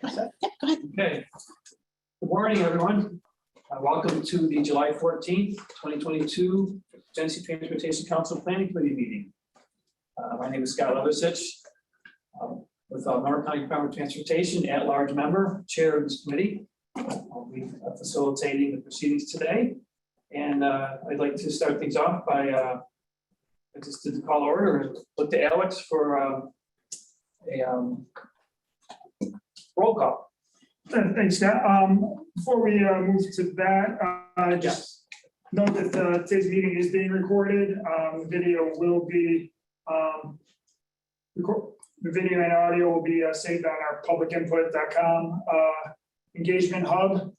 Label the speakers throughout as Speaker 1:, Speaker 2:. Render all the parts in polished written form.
Speaker 1: Okay. Good morning, everyone. Welcome to the July 14th, 2022 GTC Transportation Council Planning Committee meeting. My name is Scott Levisich, with Monroe County Department of Transportation, at-large member, chair of this committee. I'll be facilitating the proceedings today, and I'd like to start things off by I just did the call order and look to Alex for a roll call.
Speaker 2: Thanks, Scott. Before we move to that, just note that today's meeting is being recorded. The video will be the video and audio will be saved on our publicinput.com engagement hub.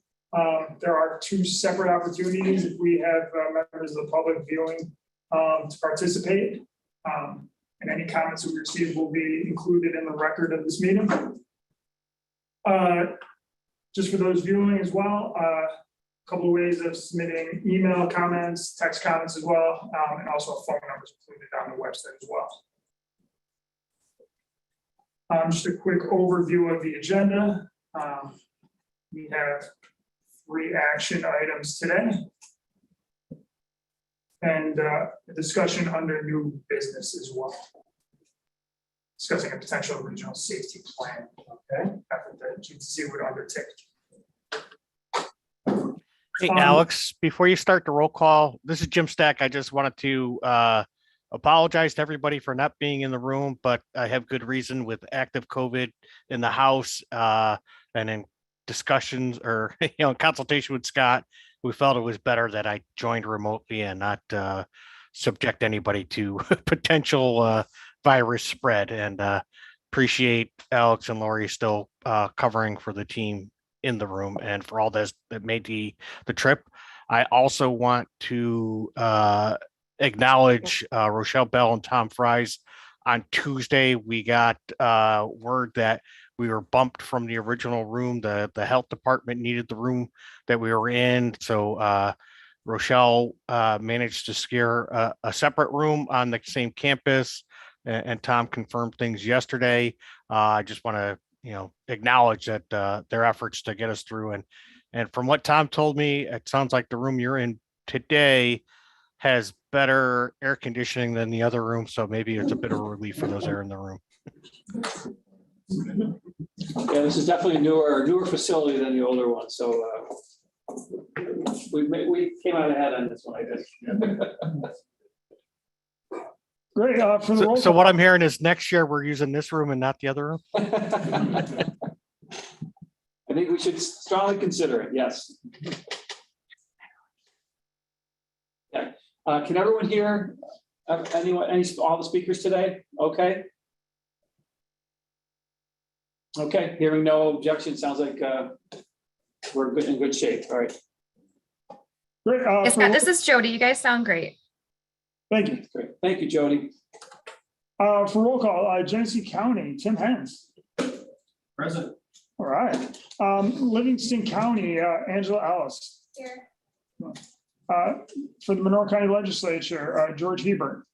Speaker 2: There are two separate opportunities if we have members of the public viewing to participate. And any comments we receive will be included in the record of this meeting. Just for those viewing as well, a couple of ways of submitting email comments, text comments as well, and also a phone number is included on the website as well. Just a quick overview of the agenda. We have 3 action items today and a discussion under new business as well. Discussing a potential regional safety plan, okay, effort that GTC would undertake.
Speaker 3: Hey, Alex, before you start the roll call, this is Jim Stack. I just wanted to apologize to everybody for not being in the room, but I have good reason with active COVID in the house and in discussions or consultation with Scott. We felt it was better that I joined remotely and not subject anybody to potential virus spread, and appreciate Alex and Lori still covering for the team in the room and for all this that made the trip. I also want to acknowledge Rochelle Bell and Tom Fries. On Tuesday, we got word that we were bumped from the original room. The health department needed the room that we were in. So Rochelle managed to secure a separate room on the same campus, and Tom confirmed things yesterday. I just want to acknowledge that their efforts to get us through. And from what Tom told me, it sounds like the room you're in today has better air conditioning than the other room. So maybe it's a bit of a relief for those that are in the room.
Speaker 1: Yeah, this is definitely a newer facility than the older one. So we came out ahead on this one, I guess.
Speaker 2: Great. For the roll
Speaker 3: So
Speaker 2: call,
Speaker 3: what I'm hearing is next year we're using this room and not the other room.
Speaker 1: I think we should strongly consider it. Yes. Yeah. Can everyone hear all the speakers today? Okay. Okay. Hearing no objection, sounds like we're in good shape. All right.
Speaker 2: great.
Speaker 4: Yes, Scott, this is Jody. You guys sound great.
Speaker 2: Thank you.
Speaker 1: Great. Thank you, Jody.
Speaker 2: For roll call, Genesee County, Tim Hens.
Speaker 1: Present.
Speaker 2: All right. Livingston County, Angela Ellis.
Speaker 4: Here.
Speaker 2: For the Monroe County Legislature, George Hebert.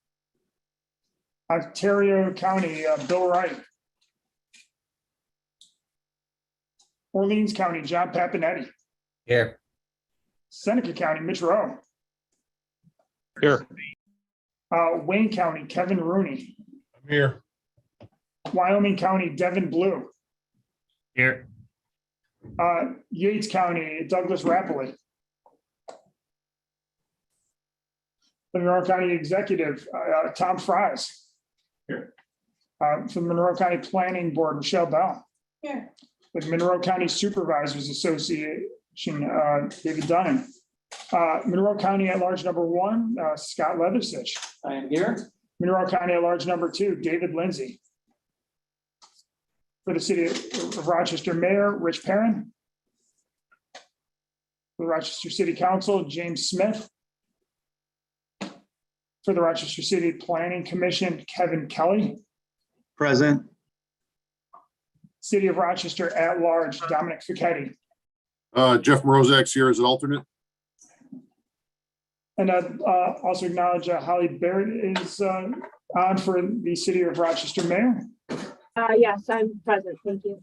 Speaker 2: Ontario County, Bill Wright. Orleans County, John Papinetti.
Speaker 5: Here.
Speaker 2: Seneca County, Mitch Rowe.
Speaker 3: Here.
Speaker 2: Wayne County, Kevin Rooney.
Speaker 5: I'm here.
Speaker 2: Wyoming County, Devin Blue.
Speaker 5: Here.
Speaker 2: Yates County, Douglas Rapoli. The Monroe County Executive, Tom Fries.
Speaker 1: Here.
Speaker 2: From the Monroe County Planning Board, Michelle Bell.
Speaker 4: Here.
Speaker 2: With Monroe County Supervisors Association, David Dunham. Monroe County at large number 1, Scott Levisich.
Speaker 1: I am here.
Speaker 2: Monroe County at large number 2, David Lindsay. For the City of Rochester Mayor, Rich Perrin. For the Rochester City Council, James Smith. For the Rochester City Planning Commission, Kevin Kelly.
Speaker 6: Present.
Speaker 2: City of Rochester at large, Dominic Ficetti.
Speaker 7: Jeff Morozak's here as an alternate.
Speaker 2: And I'd also acknowledge Holly Barrett is on for the City of Rochester Mayor.
Speaker 6: Yes, I'm present. Thank you.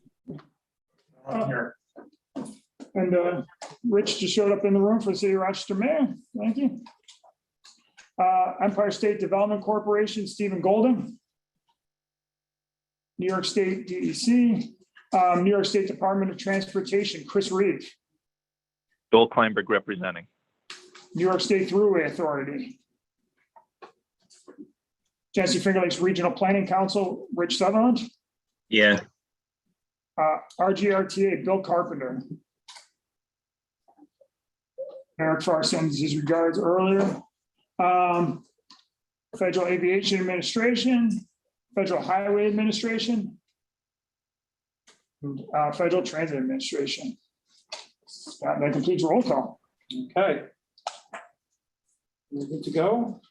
Speaker 2: Here. And Rich just showed up in the room for the City of Rochester Mayor. Thank you. Empire State Development Corporation, Stephen Golden. New York State DEC, New York State Department of Transportation, Chris Reeve.
Speaker 7: Joel Kleinberg representing.
Speaker 2: New York State Thruway Authority. Genesee Finger Lakes Regional Planning Council, Rich Sutherland.
Speaker 5: Yeah.
Speaker 2: RGRTA, Bill Carpenter. Eric Farr sends his regards earlier. Federal Aviation Administration, Federal Highway Administration, and, Federal Transit Administration. That completes roll call.
Speaker 1: Okay. We're good to go.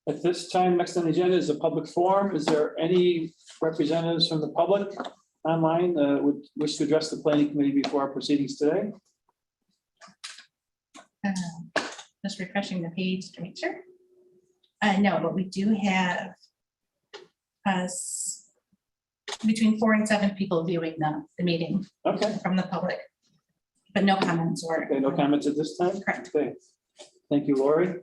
Speaker 1: At this time, next on the agenda is a public forum. Is there any representatives from the public online would wish to address the planning committee before our proceedings today?
Speaker 8: Just refreshing the page to make sure. No, but we do have us between 4 and 7 people viewing the meeting
Speaker 1: Okay,
Speaker 8: from the public, but no comments or.
Speaker 1: okay, no comments at this time?
Speaker 8: Correct.
Speaker 1: Okay, thank you, Lori.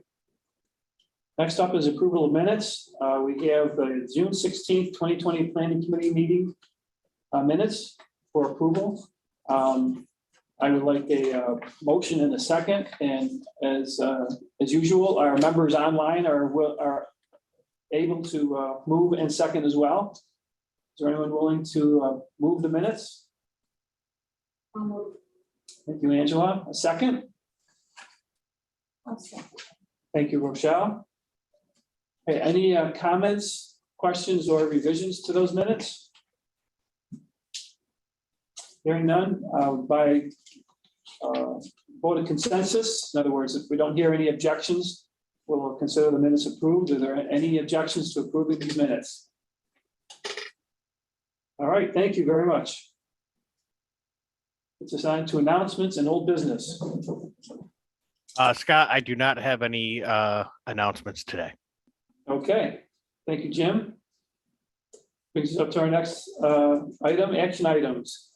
Speaker 1: Next up is approval of minutes. We have the June 16th, 2020 Planning Committee meeting minutes for approval. I would like a motion in a second, and as usual, our members online are able to move and second as well. Is there anyone willing to move the minutes? Thank you, Angela. A second? Thank you, Rochelle. Okay, any comments, questions, or revisions to those minutes? Hearing none, by vote of consensus, in other words, if we don't hear any objections, we'll consider the minutes approved. Are there any objections to approving these minutes? All right, thank you very much. It's assigned to announcements and old business.
Speaker 3: Scott, I do not have any announcements today.
Speaker 1: Okay, thank you, Jim. Brings us up to our next item, action items.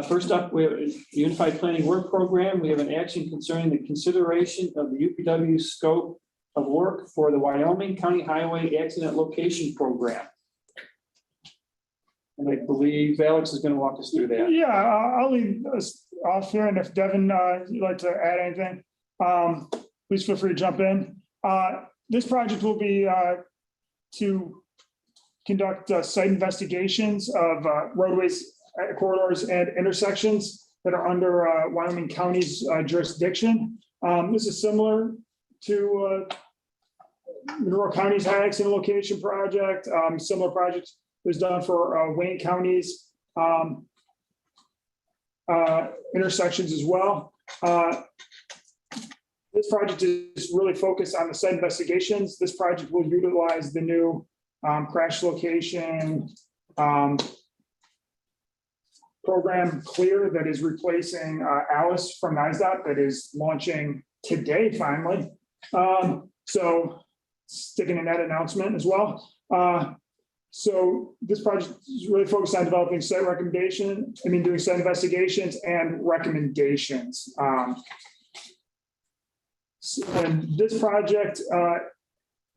Speaker 1: First up, we have a Unified Planning Work Program. We have an action concerning the consideration of the UPW scope of work for the Wyoming County Highway Accident Location Program. And I believe Alex is going to walk us through that.
Speaker 2: Yeah, I'll leave us off here, and if Devin, you'd like to add anything, please feel free to jump in. This project will be to conduct site investigations of roadways, corridors, and intersections that are under Wyoming County's jurisdiction. This is similar to Monroe County's high accident location project. Similar project was done for Wayne County's intersections as well. This project is really focused on the site investigations. This project will utilize the new crash location program Clear that is replacing Alice from NISDOT that is launching today finally. So sticking in that announcement as well. So this project is really focused on developing site doing site investigations and recommendations. And this project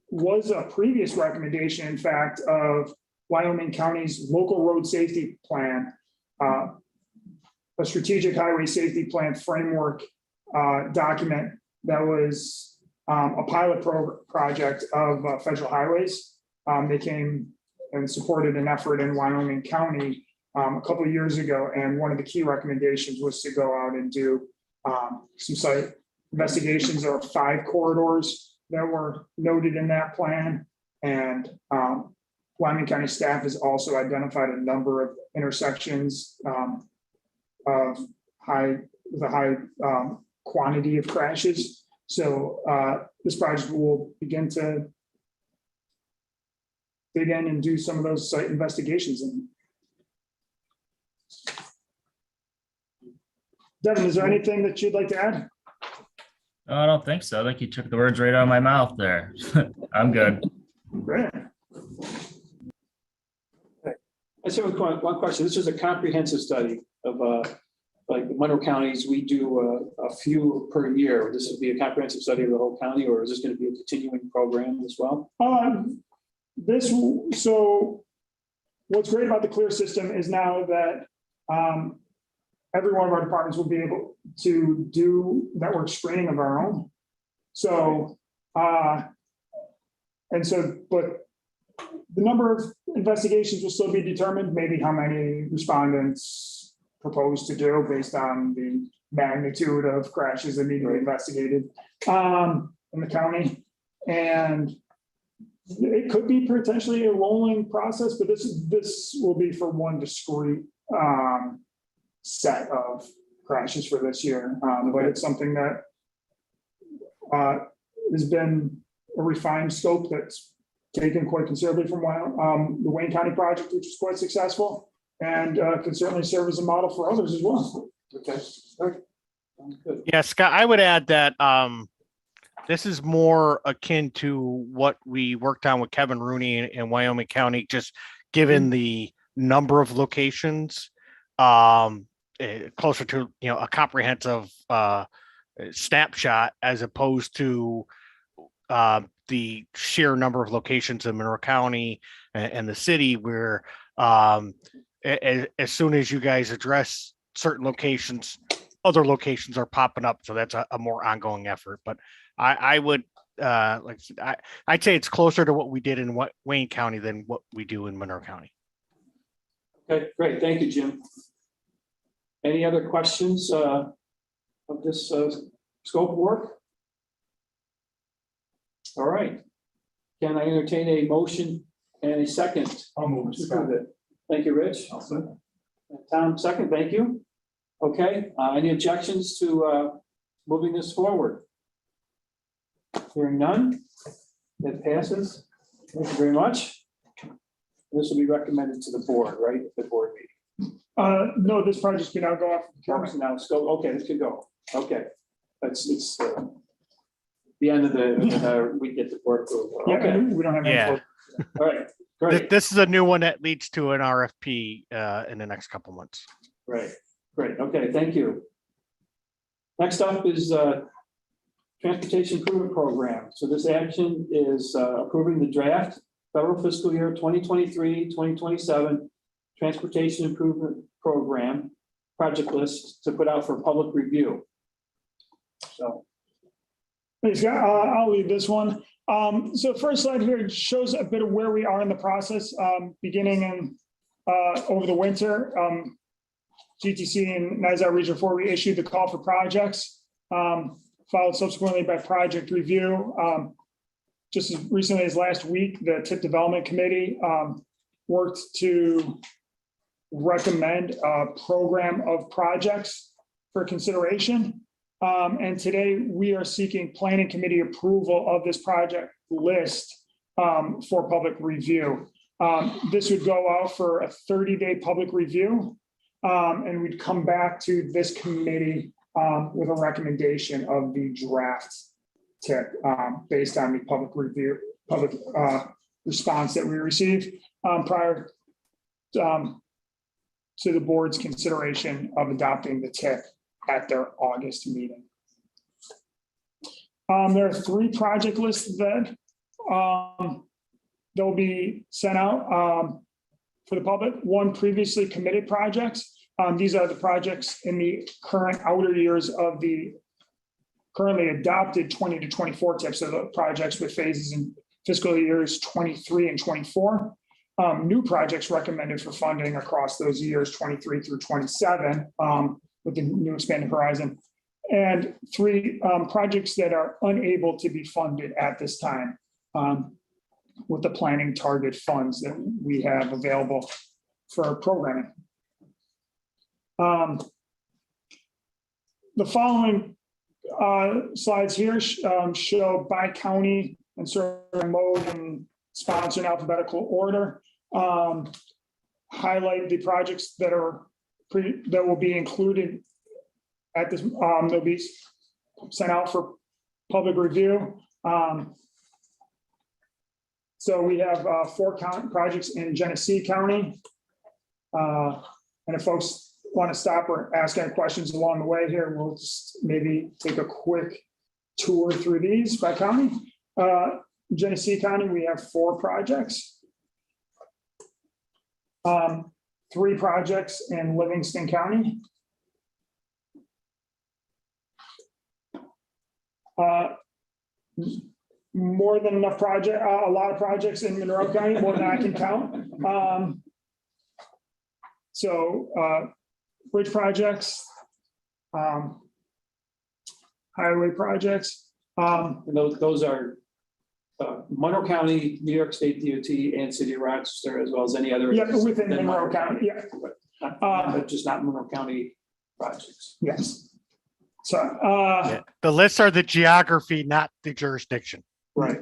Speaker 2: was a previous recommendation, in fact, of Wyoming County's local road safety plan, a strategic highway safety plan framework document that was a pilot project of federal highways. They came and supported an effort in Wyoming County a couple of years ago, and one of the key recommendations was to go out and do some site investigations. There are 5 corridors that were noted in that plan, and Wyoming County staff has also identified a number of intersections of high quantity of crashes. So this project will begin to dig in and do some of those site investigations. And Devin, is there anything that you'd like to add?
Speaker 5: No, I don't think so. I think you took the words right out of my mouth there. I'm good.
Speaker 2: Great.
Speaker 1: I just have one question. This is a comprehensive study of, like Monroe counties, we do a few per year. This would be a comprehensive study of the whole county, or is this going to be a continuing program as well?
Speaker 2: So what's great about the CLEAR system is now that every one of our departments will be able to do network screening of our own. So, but the number of investigations will still be determined, maybe how many respondents propose to do based on the magnitude of crashes that need to be investigated in the county. And it could be potentially a rolling process, but this will be for one discrete set of crashes for this year. But it's something that has been a refined scope that's taken quite considerably from the Wayne County project, which was quite successful, and can certainly serve as a model for others as well.
Speaker 1: Okay. All right. Sounds good.
Speaker 3: Yeah, Scott, I would add that this is more akin to what we worked on with Kevin Rooney in Wyoming County, just given the number of locations, closer to, a comprehensive snapshot as opposed to the sheer number of locations in Monroe County and the city, where as soon as you guys address certain locations, other locations are popping up. So that's a more ongoing effort. But I would I'd say it's closer to what we did in Wayne County than what we do in Monroe County.
Speaker 1: Okay, great. Thank you, Jim. Any other questions of this scope of work? All right. Can I entertain a motion and a second?
Speaker 2: I'll move
Speaker 1: it. Thank you, Rich. Tom, second. Thank you. Okay. Any objections to moving this forward? Hearing none. It passes. Thank you very much. This will be recommended to the board, right? The board meeting.
Speaker 2: No, this project can now go off.
Speaker 1: Now, scope. Okay, this could go. Okay. It's the end of the we get the board approval.
Speaker 2: Yeah,
Speaker 1: Okay.
Speaker 2: we don't have any.
Speaker 3: Yeah.
Speaker 1: All right. Great.
Speaker 3: This is a new one that leads to an RFP in the next couple months.
Speaker 1: Right. Great. Okay. Thank you. Next up is Transportation Improvement Program. So this action is approving the draft federal fiscal year 2023-2027 Transportation Improvement Program project list to put out for public review. So.
Speaker 2: Hey, Scott, I'll lead this one. So first slide here shows a bit of where we are in the process, beginning in over the winter. GTC and NISA Region 4, we issued the call for projects, followed subsequently by project review. Just as recently as last week, the TIP Development Committee worked to recommend a program of projects for consideration. And today we are seeking planning committee approval of this project list for public review. This would go out for a 30-day public review. And we'd come back to this committee with a recommendation of the draft tip based on the public response that we received prior to the board's consideration of adopting the tip at their August meeting. There are 3 project lists that they'll be sent out for the public. 1, previously committed projects. These are the projects in the current outer years of the currently adopted 20 to 24 tips. So the projects with phases in fiscal years 23 and 24. New projects recommended for funding across those years 23 through 27 with the new expanded horizon. And 3 projects that are unable to be funded at this time with the planning target funds that we have available for programming. The following slides here show by county and certain mode and sponsor in alphabetical order. Highlight the projects that will be included at this, they'll be sent out for public review. So we have 4 projects in Genesee County. And if folks want to stop or ask any questions along the way here, we'll just maybe take a quick tour through these by county. Genesee County, we have 4 projects. 3 projects in Livingston County. More than enough project, a lot of projects in Monroe County, more than I can count. Bridge projects, highway projects.
Speaker 1: And those are Monroe County, New York State DOT, and City of Rochester, as well as any other.
Speaker 2: Yeah, within Monroe County, yeah.
Speaker 1: But just not Monroe County projects.
Speaker 2: Yes. So,
Speaker 3: Yeah. The lists are the geography, not the jurisdiction.
Speaker 2: right.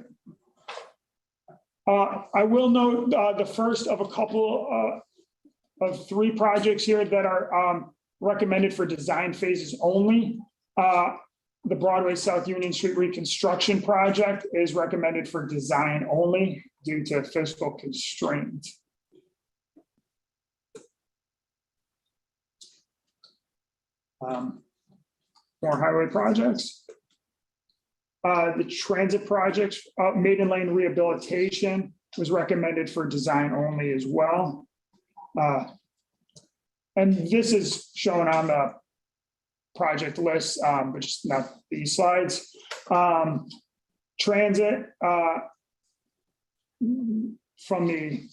Speaker 2: I will note the first of a couple of 3 projects here that are recommended for design phases only. The Broadway South Union Street reconstruction project is recommended for design only due to fiscal constraint. More highway projects. The transit projects, Maiden Lane rehabilitation was recommended for design only as well. And this is shown on the project list, but just not these slides. Transit from the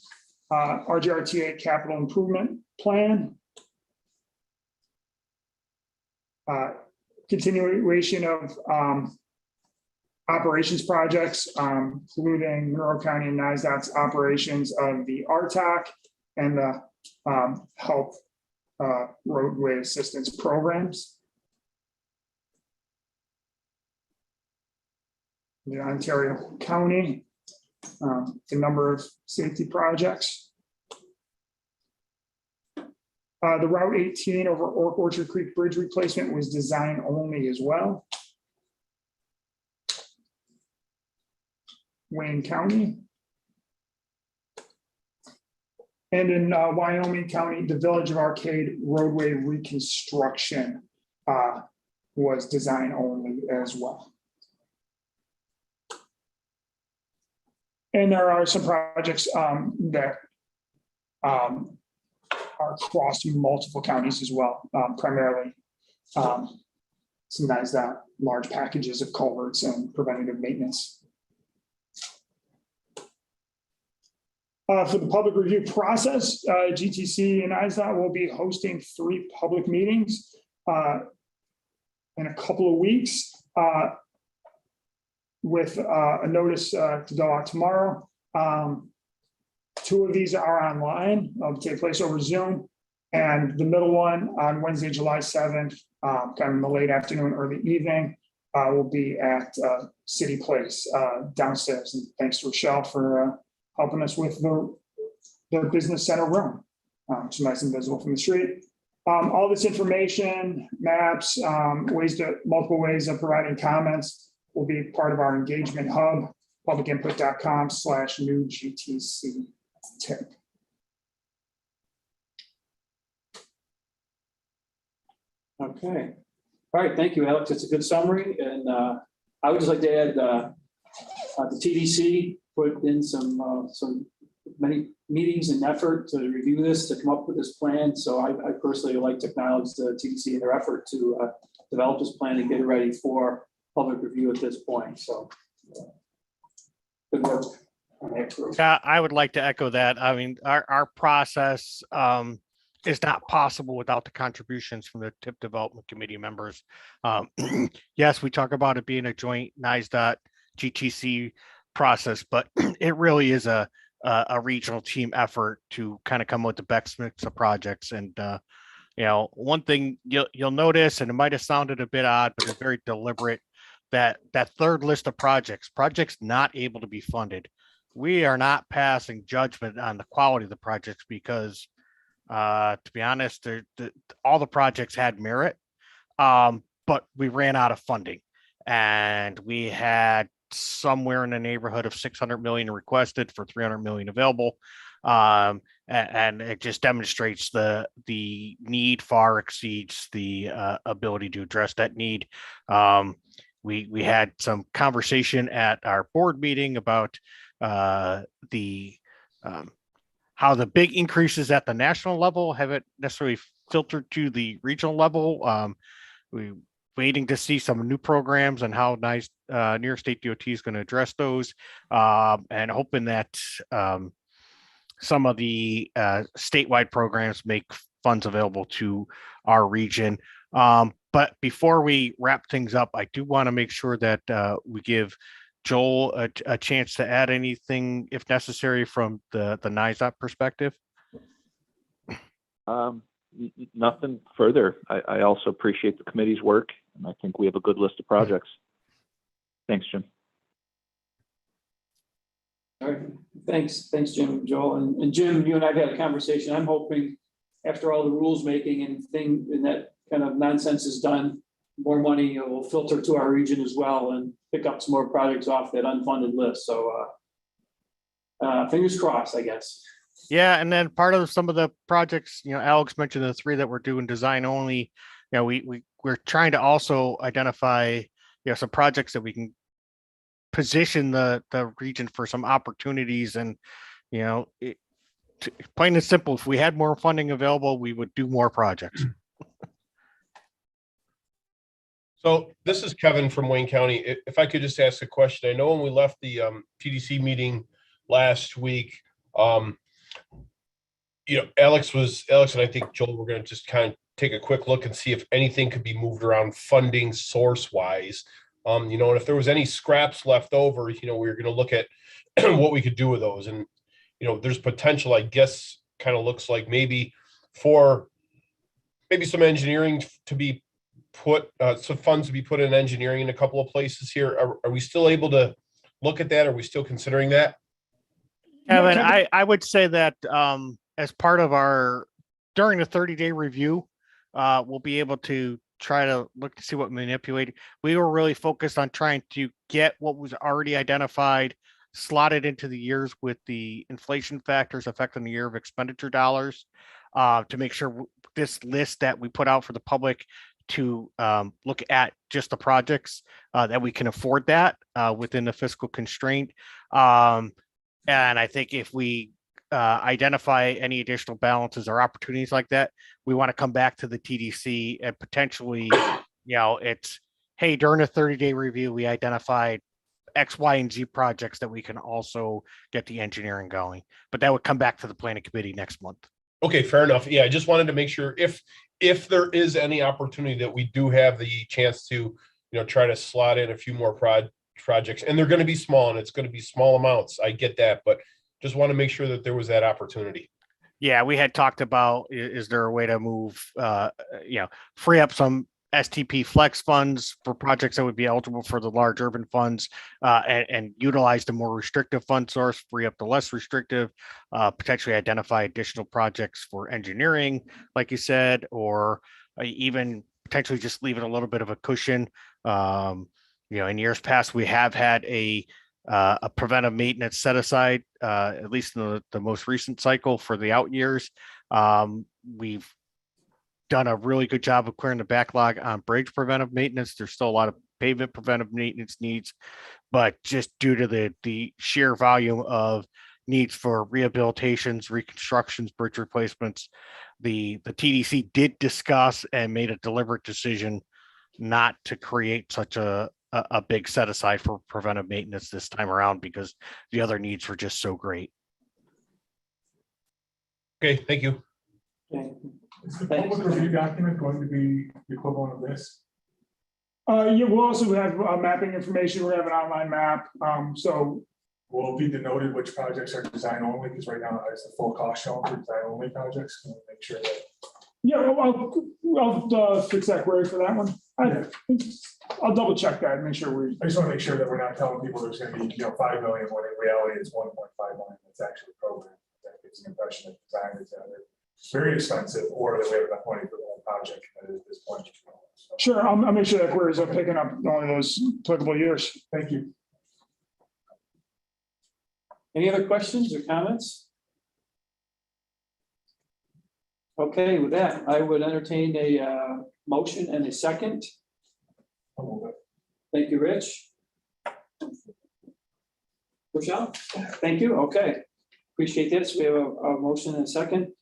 Speaker 2: RGRTA capital improvement plan. Continuation of operations projects, including Monroe County and NISDOT's operations of the RTOC and the health roadway assistance programs. The Ontario County, the number of safety projects. The Route 18 over Orchard Creek Bridge replacement was design only as well. Wayne County. And in Wyoming County, the Village of Arcade roadway reconstruction was design only as well. And there are some projects that are across multiple counties as well, primarily sometimes that large packages of culverts and preventative maintenance. For the public review process, GTC and ISDOT will be hosting 3 public meetings in a couple of weeks with a notice to go out tomorrow. 2 of these are online, take place over Zoom. And the middle one on Wednesday, July 7th, kind of in the late afternoon, early evening, will be at City Place downstairs. And thanks to Rochelle for helping us with the business center room, which is nice and visible from the street. All this information, maps, multiple ways of providing comments will be part of our engagement hub, publicinput.com/new GTC tip.
Speaker 1: Okay. All right. Thank you, Alex. It's a good summary. And I would just like to add the TDC put in some many meetings and effort to review this, to come up with this plan. So I personally would like to acknowledge the TDC and their effort to develop this plan and get it ready for public review at this point. So good work.
Speaker 3: Yeah, I would like to echo that. I mean, our process is not possible without the contributions from the TIP Development Committee members. Yes, we talk about it being a joint NISDOT GTC process, but it really is a regional team effort to kind of come up with the best mix of projects. And one thing you'll notice, and it might have sounded a bit odd, but it's very deliberate, that third list of projects not able to be funded. We are not passing judgment on the quality of the projects because, to be honest, all the projects had merit. but we ran out of funding, and we had somewhere in the neighborhood of 600 million requested for 300 million available. And it just demonstrates the need far exceeds the ability to address that need. We had some conversation at our board meeting about the how the big increases at the national level haven't necessarily filtered to the regional level. We waiting to see some new programs and how nice New York State DOT is going to address those, and hoping that some of the statewide programs make funds available to our region. But before we wrap things up, I do want to make sure that we give Joel a chance to add anything if necessary from the NISOP perspective.
Speaker 7: Nothing further. I also appreciate the committee's work, and I think we have a good list of projects. Thanks, Jim.
Speaker 1: All right, thanks, Jim, Joel, and Jim, you and I have had a conversation. I'm hoping after all the rules making and that kind of nonsense is done, more money will filter to our region as well and pick up some more projects off that unfunded list. So fingers crossed, I guess.
Speaker 3: Yeah, and then part of some of the projects, Alex mentioned the 3 that we're doing design only. We're trying to also identify, some projects that we can position the region for some opportunities. And, plain and simple, if we had more funding available, we would do more projects.
Speaker 9: So this is Kevin from Wayne County. If I could just ask a question, I know when we left the TDC meeting last week, Alex and I think Joel were going to just kind of take a quick look and see if anything could be moved around funding source wise. And if there was any scraps left over, we were going to look at what we could do with those. And, there's potential, I guess, kind of looks like maybe some engineering to be put, some funds to be put in engineering in a couple of places here. Are we still able to look at that? Are we still considering that?
Speaker 3: Kevin, I would say that as part of during the 30-day review, we'll be able to try to look to see what manipulate. We were really focused on trying to get what was already identified, slotted into the years with the inflation factors affecting the year of expenditure dollars, to make sure this list that we put out for the public to look at just the projects that we can afford that within the fiscal constraint. And I think if we identify any additional balances or opportunities like that, we want to come back to the TDC and potentially, it's, hey, during a 30-day review, we identified X, Y, and Z projects that we can also get the engineering going. But that would come back to the planning committee next month.
Speaker 9: Okay, fair enough. Yeah, I just wanted to make sure if there is any opportunity that we do have the chance to, try to slot in a few more projects, and they're going to be small and it's going to be small amounts. I get that, but just want to make sure that there was that opportunity.
Speaker 3: Yeah, we had talked about, is there a way to move, free up some STP flex funds for projects that would be eligible for the large urban funds, and utilize the more restrictive fund source, free up the less restrictive, potentially identify additional projects for engineering, like you said, or even potentially just leave it a little bit of a cushion. In years past, we have had a preventive maintenance set aside, at least in the most recent cycle for the out years. We've done a really good job of clearing the backlog on bridge preventive maintenance. There's still a lot of pavement preventive maintenance needs, but just due to the sheer volume of needs for rehabilitations, reconstructions, bridge replacements, the TDC did discuss and made a deliberate decision not to create such a big set aside for preventive maintenance this time around because the other needs were just so great.
Speaker 9: Okay, thank you.
Speaker 1: Okay.
Speaker 2: Is the public review document going to be the equivalent of this? Yeah, we'll also have mapping information. We have an online map. So will it be denoted which projects are design only? Because right now it's the full cost shown for design only projects. Can we make sure that? Yeah, I'll fix that query for that one. I'll double check that and make sure I just want to make sure that we're not telling people there's going to be 5 million when in reality it's 1.5 million. That's actually programmed. That gives the impression that design is either very expensive or that we have enough money for the whole project at this point. Sure, I'll make sure that queries are picking up all of those applicable years. Thank you.
Speaker 1: Any other questions or comments? Okay, with that, I would entertain a motion and a second. Thank you, Rich. Rochelle, thank you. Okay, appreciate this. We have a motion and a second.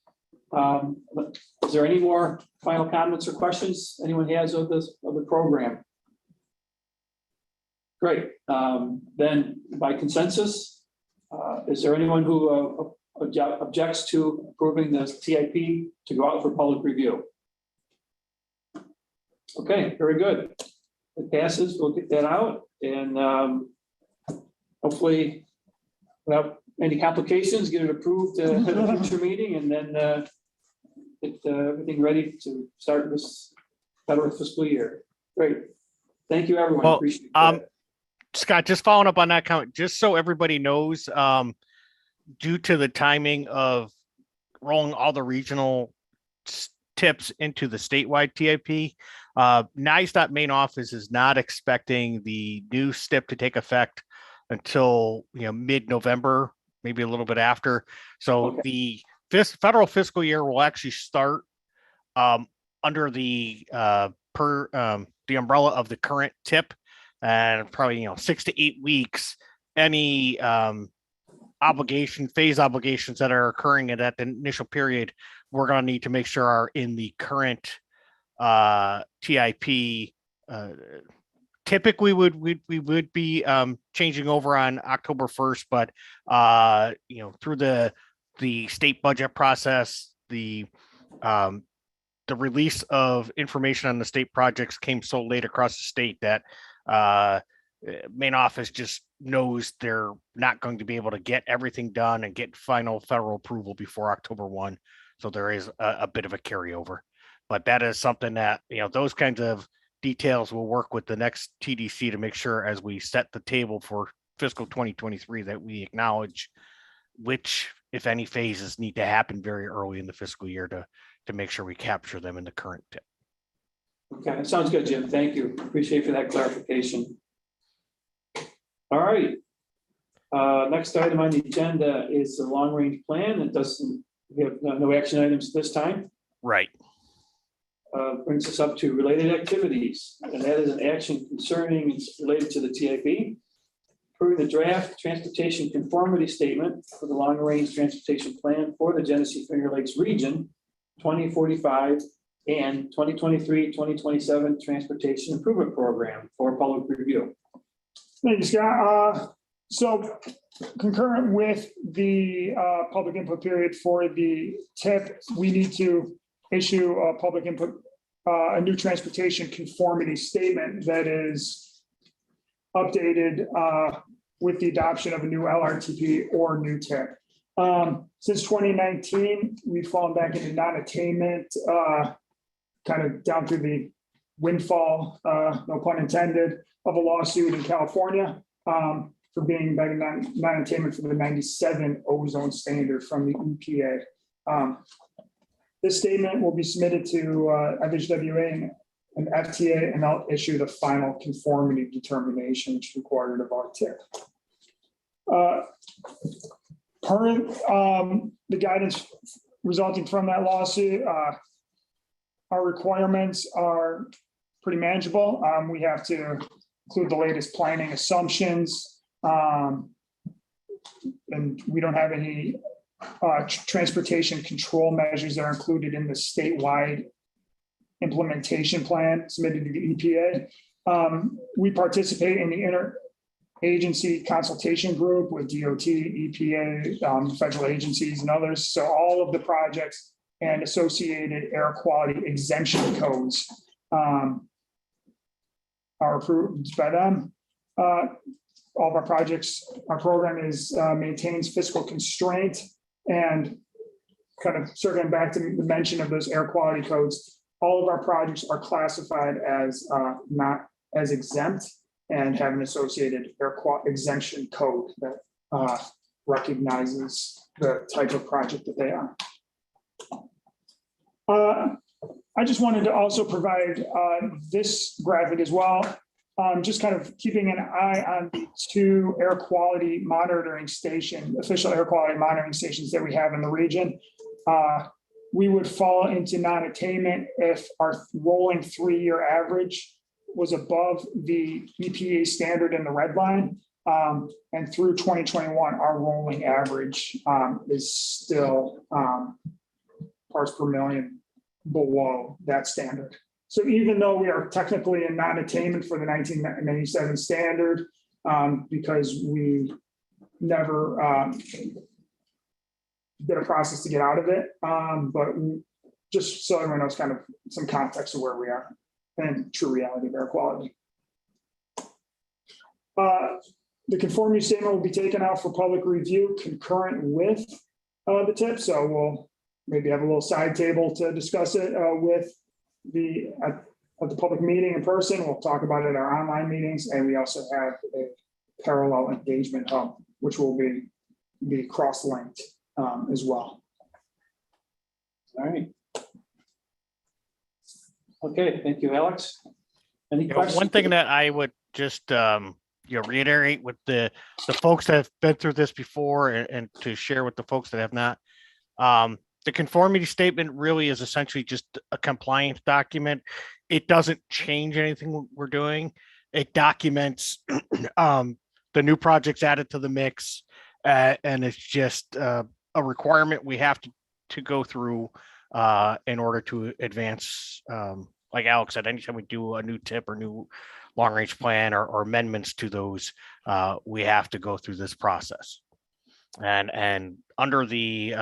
Speaker 1: Is there any more final comments or questions anyone has of this, of the program? Great. Then by consensus, is there anyone who objects to approving the TIP to go out for public review? Okay, very good. It passes. We'll get that out, and hopefully, without any complications, get it approved at a future meeting, and then get everything ready to start this federal fiscal year. Great. Thank you, everyone.
Speaker 3: Well,
Speaker 1: Appreciate that.
Speaker 3: Scott, just following up on that comment, just so everybody knows, due to the timing of rolling all the regional tips into the statewide TIP, NISDOT main office is not expecting the new STIP to take effect until mid-November, maybe a little bit after. So
Speaker 1: Okay.
Speaker 3: the federal fiscal year will actually start under the the umbrella of the current TIP, and probably 6 to 8 weeks. Any phase obligations that are occurring at that initial period, we're going to need to make sure are in the current TIP. Typically, we would be changing over on October 1st, but through the state budget process, the release of information on the state projects came so late across the state that main office just knows they're not going to be able to get everything done and get final federal approval before October 1. So there is a bit of a carryover, but that is something that, those kinds of details will work with the next TDC to make sure, as we set the table for fiscal 2023, that we acknowledge which, if any, phases need to happen very early in the fiscal year to make sure we capture them in the current tip.
Speaker 1: Okay, that sounds good, Jim. Thank you. Appreciate for that clarification. All right. Next item on the agenda is the long-range plan. We have no action items this time.
Speaker 3: Right.
Speaker 1: Brings us up to related activities, and that is an action concerning, it's related to the TIP. Approving the draft transportation conformity statement for the long-range transportation plan for the Genesee Finger Lakes region 2045 and 2023-2027 transportation improvement program for public review.
Speaker 2: Thank you, Scott. So concurrent with the public input period for the TIP, we need to issue a public input, a new transportation conformity statement that is updated with the adoption of a new LRTP or new TIP. Since 2019, we've fallen back into non-attainment, kind of down through the windfall, no pun intended, of a lawsuit in California for being back in non-attainment for the 97 ozone standard from the EPA. This statement will be submitted to FHWA and FTA, and they'll issue the final conformity determination required of our TIP. The guidance resulting from that lawsuit, our requirements are pretty manageable. We have to include the latest planning assumptions, and we don't have any transportation control measures that are included in the statewide implementation plan submitted to the EPA. We participate in the interagency consultation group with DOT, EPA, federal agencies, and others. So all of the projects and associated air quality exemption codes are approved by them. All of our projects, our program maintains fiscal constraint, and kind of circling back to the mention of those air quality codes, all of our projects are classified as not as exempt and have an associated air quality exemption code that recognizes the type of project that they are. I just wanted to also provide this graphic as well. Just kind of keeping an eye on the two air quality monitoring station, official air quality monitoring stations that we have in the region. We would fall into non-attainment if our rolling 3-year average was above the EPA standard in the red line. And through 2021, our rolling average is still parts per million below that standard. So even though we are technically in non-attainment for the 1997 standard, because we never did a process to get out of it, but just so everyone knows kind of some context of where we are and true reality of air quality. The conformity statement will be taken out for public review concurrent with the tip. So we'll maybe have a little side table to discuss it with at the public meeting in person. We'll talk about it at our online meetings, and we also have a parallel engagement hub, which will be cross-linked as well.
Speaker 1: All right. Okay, thank you, Alex. Any
Speaker 3: You know,
Speaker 1: questions?
Speaker 3: one thing that I would just reiterate with the folks that have been through this before, and to share with the folks that have not. The conformity statement really is essentially just a compliance document. It doesn't change anything we're doing. It documents the new projects added to the mix, and it's just a requirement we have to go through in order to advance. Like Alex said, anytime we do a new tip or new long-range plan or amendments to those, we have to go through this process. And under the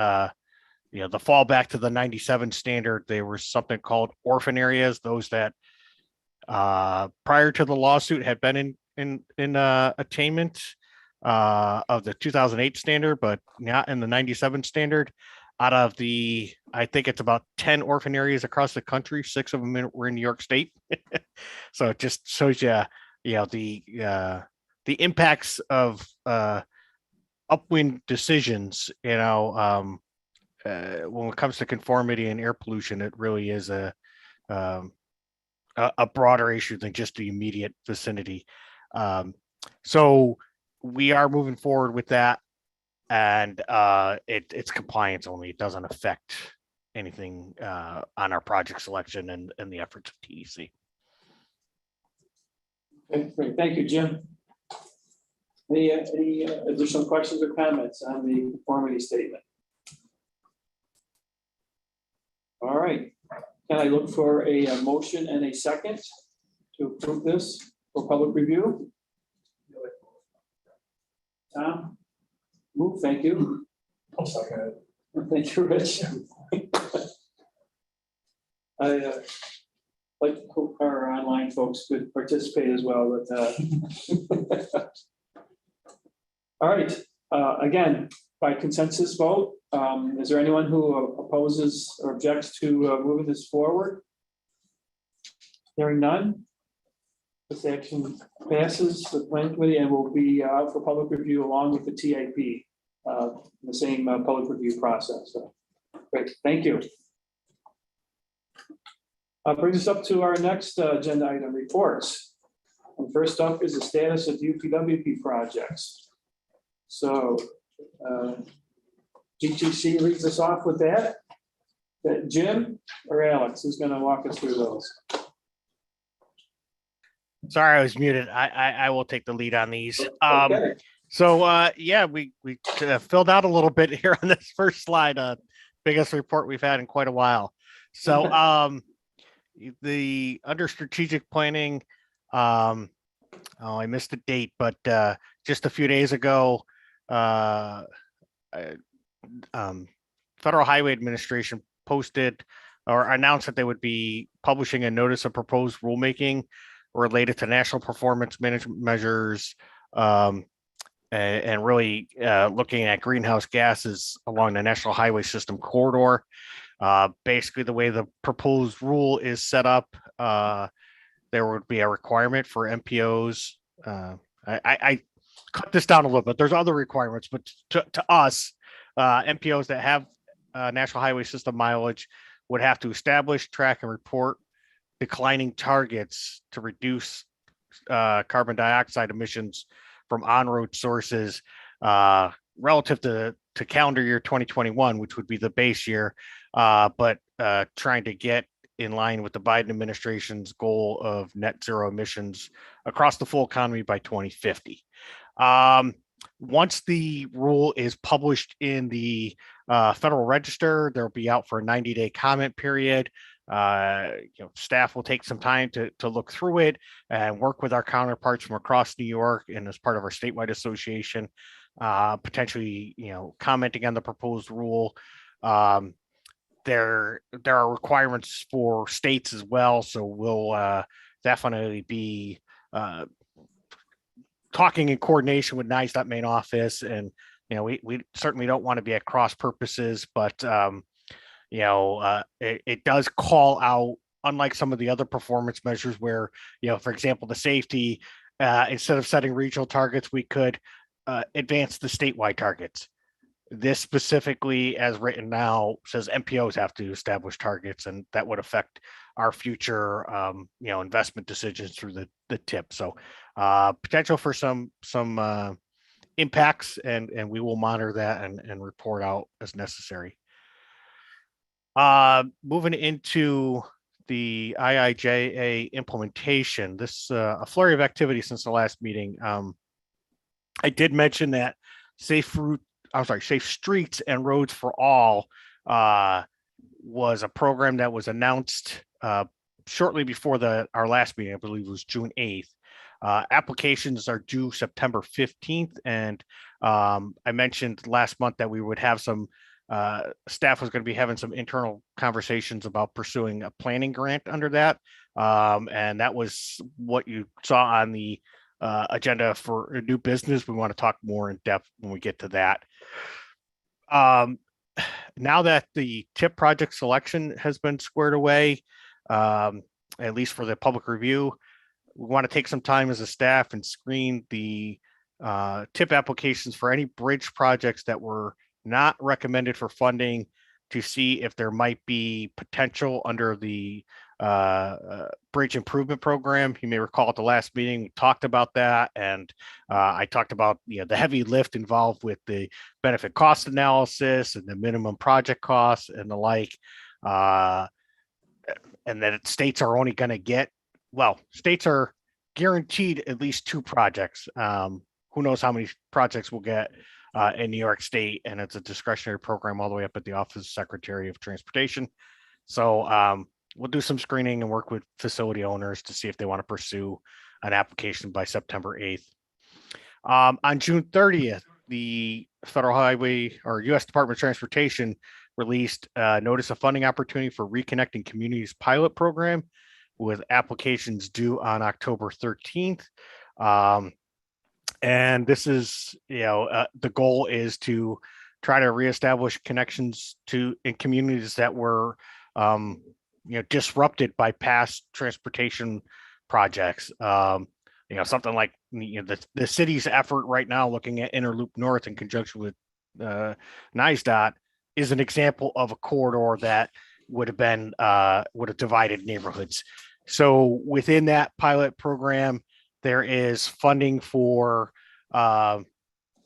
Speaker 3: the fallback to the 97 standard, there was something called orphan areas, those that prior to the lawsuit had been in attainment of the 2008 standard, but not in the 97 standard. Out of the, I think it's about 10 orphan areas across the country, 6 of them were in New York State. So it just shows you, the impacts of upwind decisions, when it comes to conformity and air pollution. It really is a broader issue than just the immediate vicinity. So we are moving forward with that, and it's compliance only. It doesn't affect anything on our project selection and the efforts of TEC.
Speaker 1: Okay, great. Thank you, Jim. Any additional questions or comments on the conformity statement? All right. Can I look for a motion and a second to approve this for public review? Tom? Move, thank you.
Speaker 2: I'll second it.
Speaker 1: Thank you, Rich. I like to hope our online folks could participate as well, but all right. Again, by consensus vote, is there anyone who opposes or objects to moving this forward? Hearing none. This action passes the plan committee and will be out for public review along with the TIP, the same public review process. So, great, thank you. Brings us up to our next agenda item, reports. And first up is the status of UPWP projects. So GTC leads us off with that. Jim or Alex is going to walk us through those.
Speaker 3: Sorry, I was muted. I will take the lead on these.
Speaker 1: Okay.
Speaker 3: So yeah, we filled out a little bit here on this first slide. Biggest report we've had in quite a while. So the under strategic planning, I missed the date, but just a few days ago, Federal Highway Administration posted or announced that they would be publishing a notice of proposed rulemaking related to national performance management measures, and really looking at greenhouse gases along the National Highway System corridor. Basically, the way the proposed rule is set up, there would be a requirement for MPOs. I cut this down a little bit. There's other requirements, but to us, MPOs that have National Highway System mileage would have to establish, track, and report declining targets to reduce carbon dioxide emissions from on-road sources relative to calendar year 2021, which would be the base year, but trying to get in line with the Biden administration's goal of net zero emissions across the full economy by 2050. Once the rule is published in the Federal Register, they'll be out for a 90-day comment period. Staff will take some time to look through it and work with our counterparts from across New York and as part of our statewide association, potentially, commenting on the proposed rule. There are requirements for states as well, so we'll definitely be talking in coordination with NISDOT main office, and we certainly don't want to be at cross purposes, but it does call out, unlike some of the other performance measures where, for example, the safety, instead of setting regional targets, we could advance the statewide targets. This specifically, as written now, says MPOs have to establish targets, and that would affect our future, investment decisions through the tip. So potential for some impacts, and we will monitor that and report out as necessary. Moving into the IIJA implementation, this a flurry of activity since the last meeting. I did mention that Safe Streets and Roads for All was a program that was announced shortly before our last meeting. I believe it was June 8th. Applications are due September 15th, and I mentioned last month that we would have some staff was going to be having some internal conversations about pursuing a planning grant under that. And that was what you saw on the agenda for a new business. We want to talk more in depth when we get to that. Now that the TIP project selection has been squared away, at least for the public review, we want to take some time as a staff and screen the TIP applications for any bridge projects that were not recommended for funding to see if there might be potential under the bridge improvement program. You may recall at the last meeting, we talked about that. And I talked about the heavy lift involved with the benefit cost analysis and the minimum project costs and the like. And that states are only going to get, states are guaranteed at least 2 projects. Who knows how many projects we'll get in New York State, and it's a discretionary program all the way up at the Office of Secretary of Transportation. So we'll do some screening and work with facility owners to see if they want to pursue an application by September 8th. On June 30th, the Federal Highway or U.S. Department of Transportation released a notice of funding opportunity for Reconnecting Communities pilot program with applications due on October 13th. And this is, the goal is to try to reestablish connections in communities that were, disrupted by past transportation projects. Something like the city's effort right now, looking at Interloop North in conjunction with NISDOT, is an example of a corridor that would have divided neighborhoods. So within that pilot program, there is funding for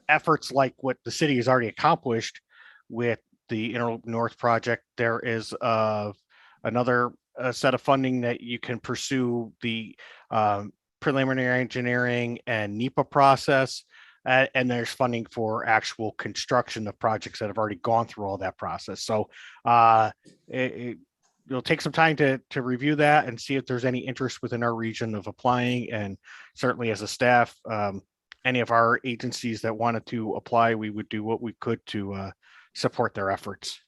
Speaker 3: efforts like what the city has already accomplished with the Interloop North project. There is another set of funding that you can pursue the preliminary engineering and NEPA process. And there's funding for actual construction of projects that have already gone through all that process. So it'll take some time to review that and see if there's any interest within our region of applying. And certainly as a staff, any of our agencies that wanted to apply, we would do what we could to support their efforts.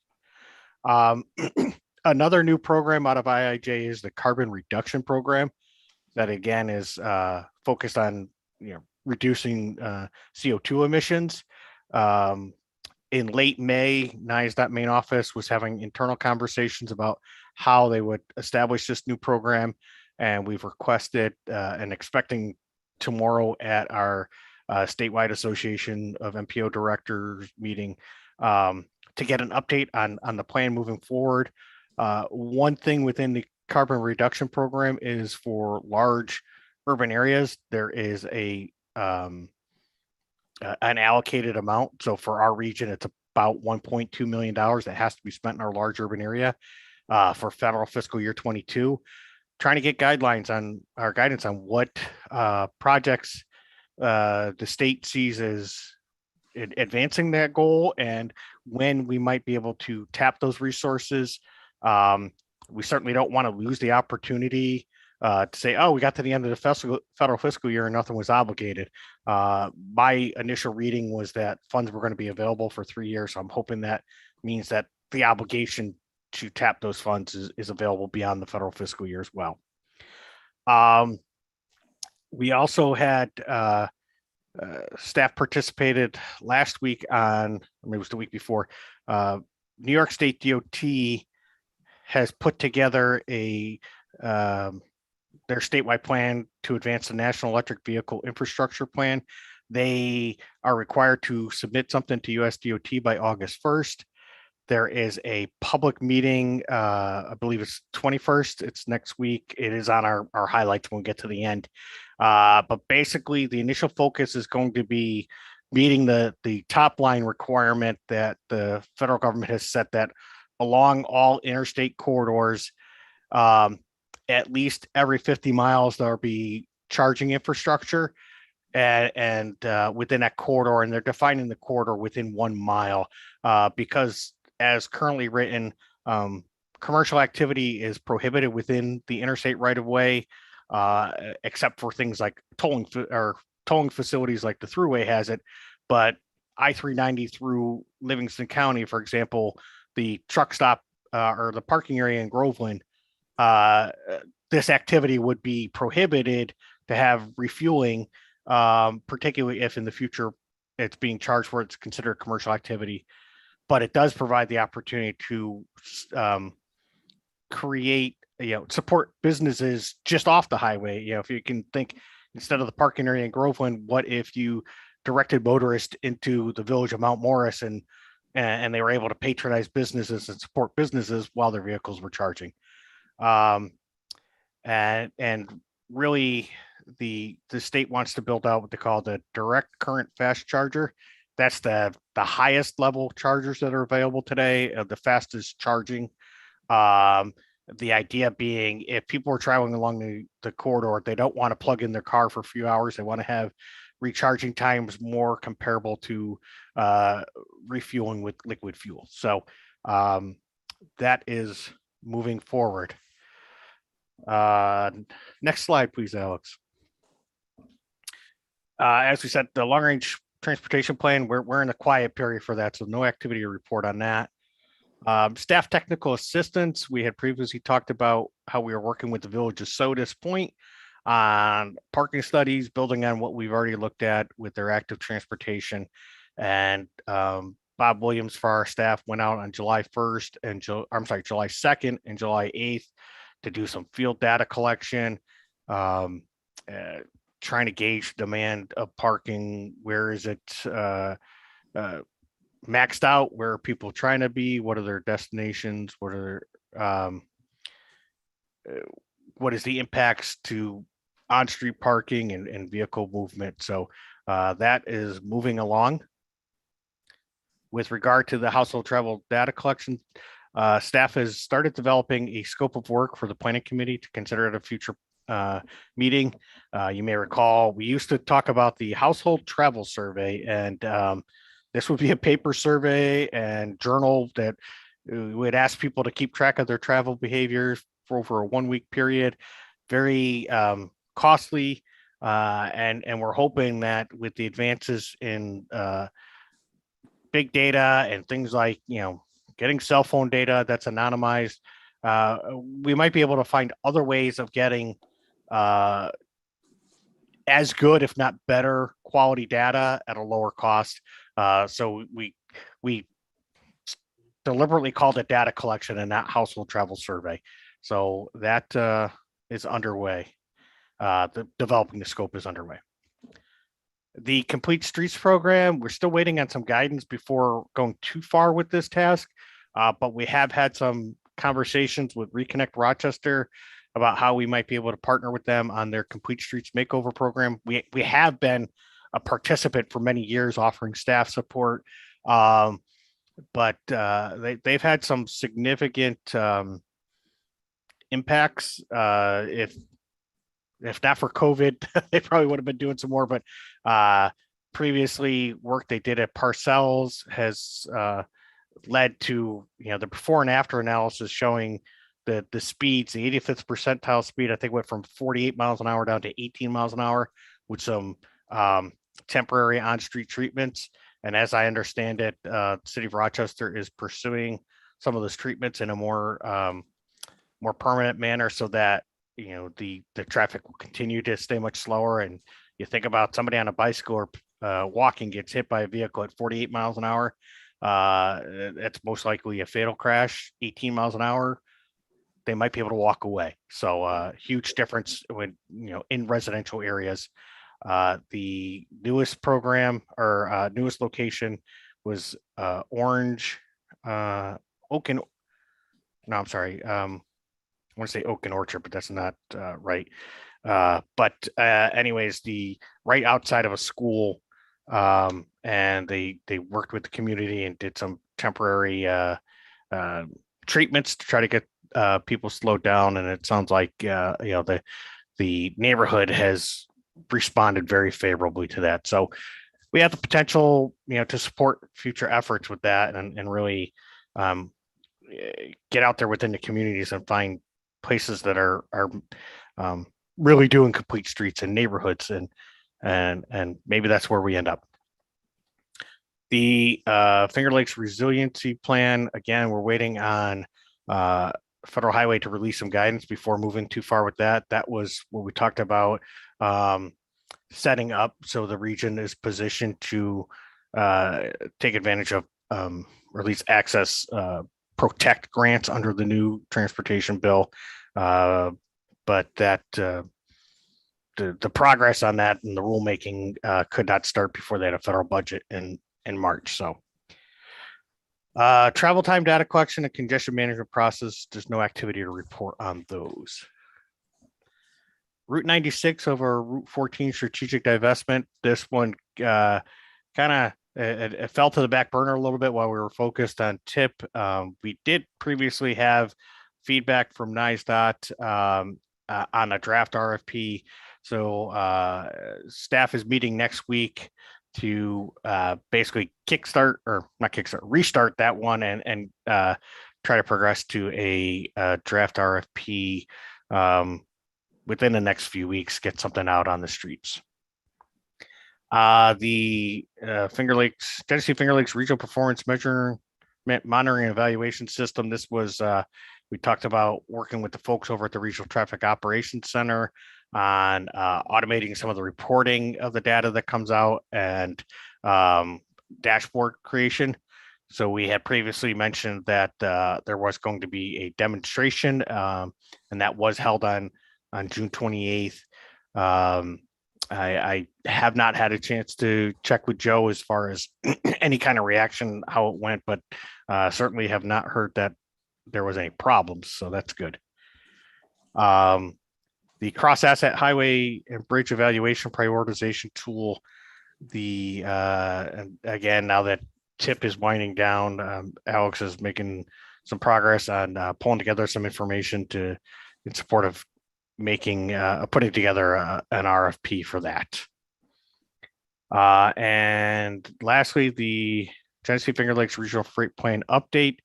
Speaker 3: Another new program out of IIJ is the carbon reduction program that again is focused on reducing CO2 emissions. In late May, NISDOT main office was having internal conversations about how they would establish this new program. And we've requested and expecting tomorrow at our statewide association of MPO directors meeting to get an update on the plan moving forward. One thing within the carbon reduction program is for large urban areas, there is an allocated amount. So for our region, it's about $1.2 million that has to be spent in our large urban area for federal fiscal year 22. Trying to get guidelines on our guidance on what projects the state sees as advancing that goal and when we might be able to tap those resources. We certainly don't want to lose the opportunity to say, oh, we got to the end of the federal fiscal year and nothing was obligated. My initial reading was that funds were going to be available for 3 years. So I'm hoping that means that the obligation to tap those funds is available beyond the federal fiscal year as well. We also had staff participated last week on, maybe it was the week before, New York State DOT has put together their statewide plan to advance the National Electric Vehicle Infrastructure Plan. They are required to submit something to US DOT by August 1st. There is a public meeting, I believe it's 21st. It's next week. It is on our highlights when we get to the end. But basically, the initial focus is going to be meeting the top line requirement that the federal government has set, that along all interstate corridors, at least every 50 miles, there'll be charging infrastructure and within that corridor, and they're defining the corridor within 1 mile because as currently written, commercial activity is prohibited within the interstate right of way, except for things like tolling facilities like the Thruway has it. But I-390 through Livingston County, for example, the truck stop or the parking area in Groveland, this activity would be prohibited to have refueling, particularly if in the future it's being charged for, it's considered commercial activity. But it does provide the opportunity to create, support businesses just off the highway. If you can think, instead of the parking area in Groveland, what if you directed motorists into the village of Mount Morris and they were able to patronize businesses and support businesses while their vehicles were charging? And really, the state wants to build out what they call the direct current fast charger. That's the highest level chargers that are available today, the fastest charging. The idea being, if people are traveling along the corridor, they don't want to plug in their car for a few hours. They want to have recharging times more comparable to refueling with liquid fuel. So that is moving forward. Next slide, please, Alex. As we said, the long range transportation plan, we're in a quiet period for that, so no activity to report on that. Staff technical assistance, we had previously talked about how we are working with the village of Sodus Point on parking studies, building on what we've already looked at with their active transportation. And Bob Williams for our staff went out on July 1st and July 2nd and July 8th to do some field data collection, trying to gauge demand of parking. Where is it maxed out? Where are people trying to be? What are their destinations? What is the impacts to on-street parking and vehicle movement? So that is moving along. With regard to the household travel data collection, staff has started developing a scope of work for the planning committee to consider at a future meeting. You may recall, we used to talk about the household travel survey, and this would be a paper survey and journal that would ask people to keep track of their travel behaviors for over a 1 week period. Very costly, and we're hoping that with the advances in big data and things like getting cell phone data that's anonymized, we might be able to find other ways of getting as good, if not better, quality data at a lower cost. So we deliberately called it data collection and not household travel survey. So that is underway. Developing the scope is underway. The Complete Streets program, we're still waiting on some guidance before going too far with this task, but we have had some conversations with Reconnect Rochester about how we might be able to partner with them on their Complete Streets Makeover program. We have been a participant for many years, offering staff support, but they've had some significant impacts. If not for COVID, they probably would have been doing some more. But previously, work they did at Parcells has led to the before and after analysis showing that the speeds, the 85th percentile speed, I think went from 48 miles an hour down to 18 miles an hour with some temporary on-street treatments. And as I understand it, City of Rochester is pursuing some of those treatments in a more permanent manner so that the traffic will continue to stay much slower. And you think about somebody on a bicycle or walking gets hit by a vehicle at 48 miles an hour. That's most likely a fatal crash. 18 miles an hour, they might be able to walk away. So huge difference when in residential areas. The newest program or newest location was Orange Oak and no, I'm sorry. I want to say Oak and Orchard, but that's not right. But anyways, the right outside of a school, and they worked with the community and did some temporary treatments to try to get people slowed down. And it sounds like the neighborhood has responded very favorably to that. So we have the potential, to support future efforts with that and really get out there within the communities and find places that are really doing complete streets and neighborhoods, and maybe that's where we end up. The Finger Lakes Resiliency Plan, again, we're waiting on Federal Highway to release some guidance before moving too far with that. That was what we talked about, setting up so the region is positioned to take advantage of or at least access protect grants under the new transportation bill, but that the progress on that and the rulemaking could not start before they had a federal budget in March. So travel time data collection and congestion management process, there's no activity to report on those. Route 96 over Route 14 strategic divestment. This one kind of it fell to the back burner a little bit while we were focused on TIP. We did previously have feedback from NISDOT on a draft RFP. So staff is meeting next week to basically restart that one and try to progress to a draft RFP within the next few weeks, get something out on the streets. The Genesee Finger Lakes Regional Performance Measurement Monitoring and Evaluation System. This was, we talked about working with the folks over at the Regional Traffic Operations Center on automating some of the reporting of the data that comes out and dashboard creation. So we had previously mentioned that there was going to be a demonstration, and that was held on June 28th. I have not had a chance to check with Joe as far as any kind of reaction, how it went, but certainly have not heard that there was any problems. So that's good. The cross asset highway and bridge evaluation prioritization tool. And again, now that TIP is winding down, Alex is making some progress on pulling together some information in support of putting together an RFP for that. And lastly, the Genesee Finger Lakes Regional Freight Plan update.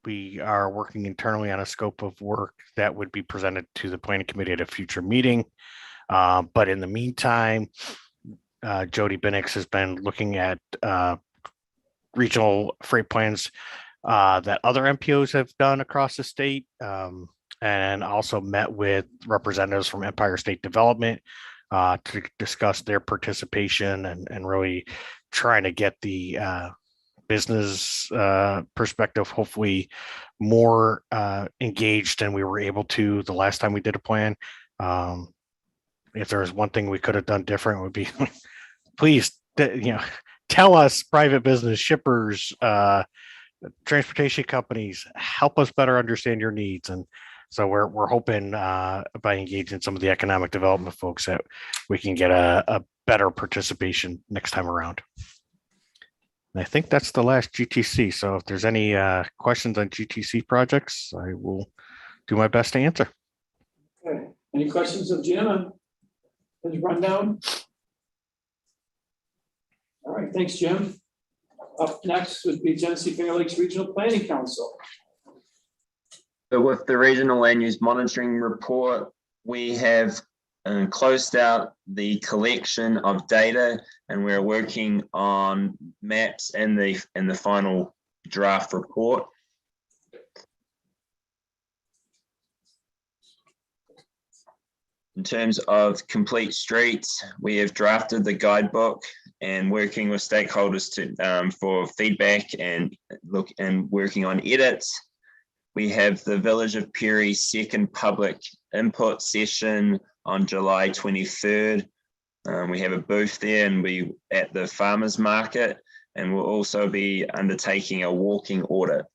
Speaker 3: We are working internally on a scope of work that would be presented to the planning committee at a future meeting. But in the meantime, Jody Binnix has been looking at regional freight plans that other MPOs have done across the state, and also met with representatives from Empire State Development to discuss their participation and really trying to get the business perspective, hopefully more engaged than we were able to the last time we did a plan. If there was one thing we could have done different, it would be please, tell us, private business shippers, transportation companies help us better understand your needs. And so we're hoping by engaging some of the economic development folks that we can get a better participation next time around. And I think that's the last GTC. So if there's any questions on GTC projects, I will do my best to answer.
Speaker 1: Okay. Any questions of Jim on his rundown? All right, thanks, Jim. Up next would be Genesee Finger Lakes Regional Planning Council.
Speaker 10: So with the regional land use monitoring report, we have closed out the collection of data, and we're working on maps and the final draft report. In terms of complete streets, we have drafted the guidebook and working with stakeholders to for feedback and working on edits. We have the Village of Perry's second public input session on July 23rd. We have a booth there, and we at the farmers market, and we'll also be undertaking a walking audit.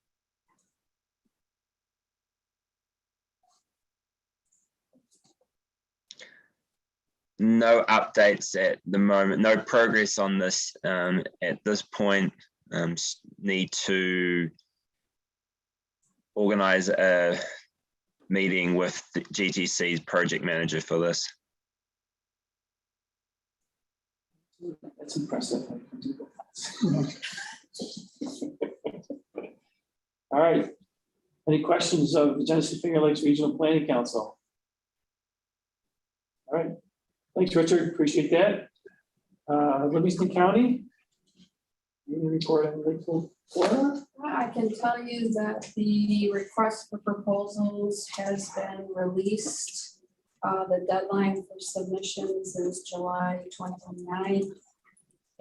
Speaker 10: No updates at the moment, no progress on this at this point. Need to organize a meeting with the GTC's project manager for this.
Speaker 1: That's impressive. All right. Any questions of the Genesee Finger Lakes Regional Planning Council? All right. Thanks, Richard. Appreciate that. Livingston County. You report on Lakeville, Florida?
Speaker 11: I can tell you that the request for proposals has been released. The deadline for submissions is July 29th,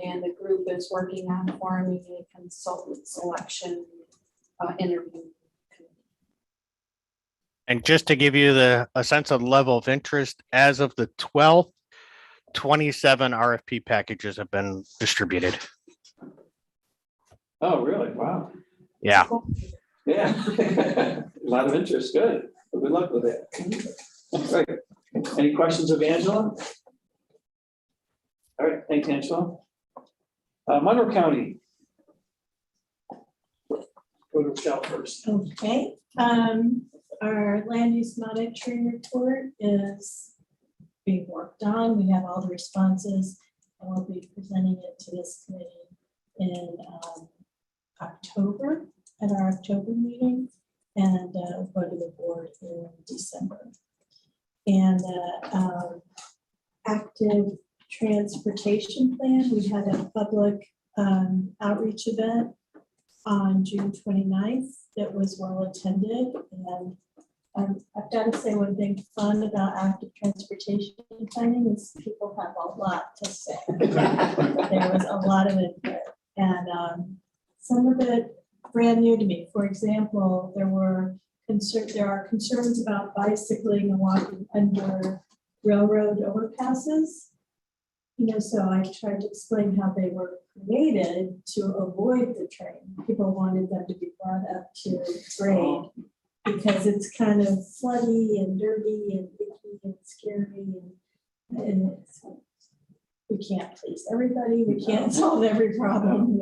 Speaker 11: and the group is working on forming a consultant selection interview.
Speaker 3: And just to give you a sense of level of interest, as of the 12th, 27 RFP packages have been distributed.
Speaker 1: Oh, really? Wow.
Speaker 3: Yeah.
Speaker 1: Yeah. A lot of interest. Good. Well, good luck with it. All right. Any questions of Angela? All right. Thanks, Angela. Monroe County. Go to Michelle first.
Speaker 12: Okay. Our land use monitoring report is being worked on. We have all the responses, and we'll be presenting it to this committee in October at our October meeting, and go to the board in December. And active transportation plan, we had a public outreach event on June 29th that was well attended, and I've got to say one thing fun about active transportation planning is people have a lot to say. There was a lot of input, and some of it brand new to me. For example, there are concerns about bicycling and walking under railroad overpasses. So I tried to explain how they were created to avoid the train. People wanted them to be brought up to grade because it's kind of floody and dirty and icky and scary, and we can't please everybody. We can't solve every problem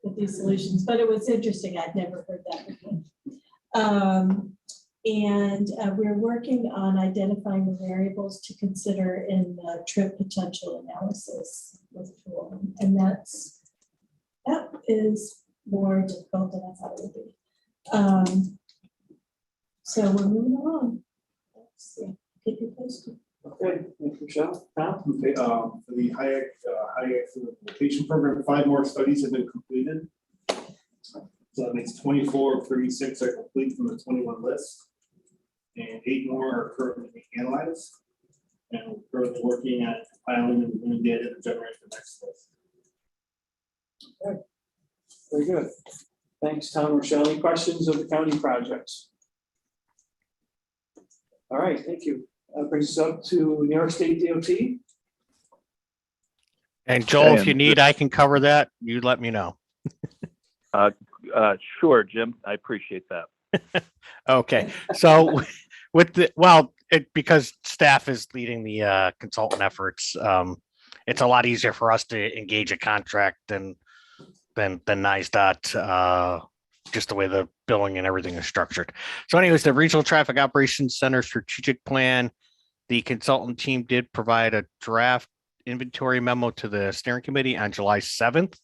Speaker 12: with these solutions, but it was interesting. I'd never heard that before. And we're working on identifying the variables to consider in the trip potential analysis with tool, and that is more difficult than I thought it would be. So we're moving along. Let's see. Keep you posted.
Speaker 1: Okay, thank you, Michelle. Tom?
Speaker 13: Okay, for the high implementation program, 5 more studies have been completed. So that makes 24 of 36 are complete from the 21 list, and 8 more are currently being analyzed. And we're currently working at compiling and reviewing data to generate the next list.
Speaker 1: Okay. Very good. Thanks, Tom. Michelle, any questions of the county projects? All right, thank you. That brings us up to New York State DOT.
Speaker 3: And Joel, if you need, I can cover that. You let me know.
Speaker 7: Sure, Jim, I appreciate that.
Speaker 3: Okay, so with the, well, because staff is leading the consultant efforts, it's a lot easier for us to engage a contract than NISDOT, just the way the billing and everything is structured. So anyways, the Regional Traffic Operations Center strategic plan, the consultant team did provide a draft inventory memo to the steering committee on July 7th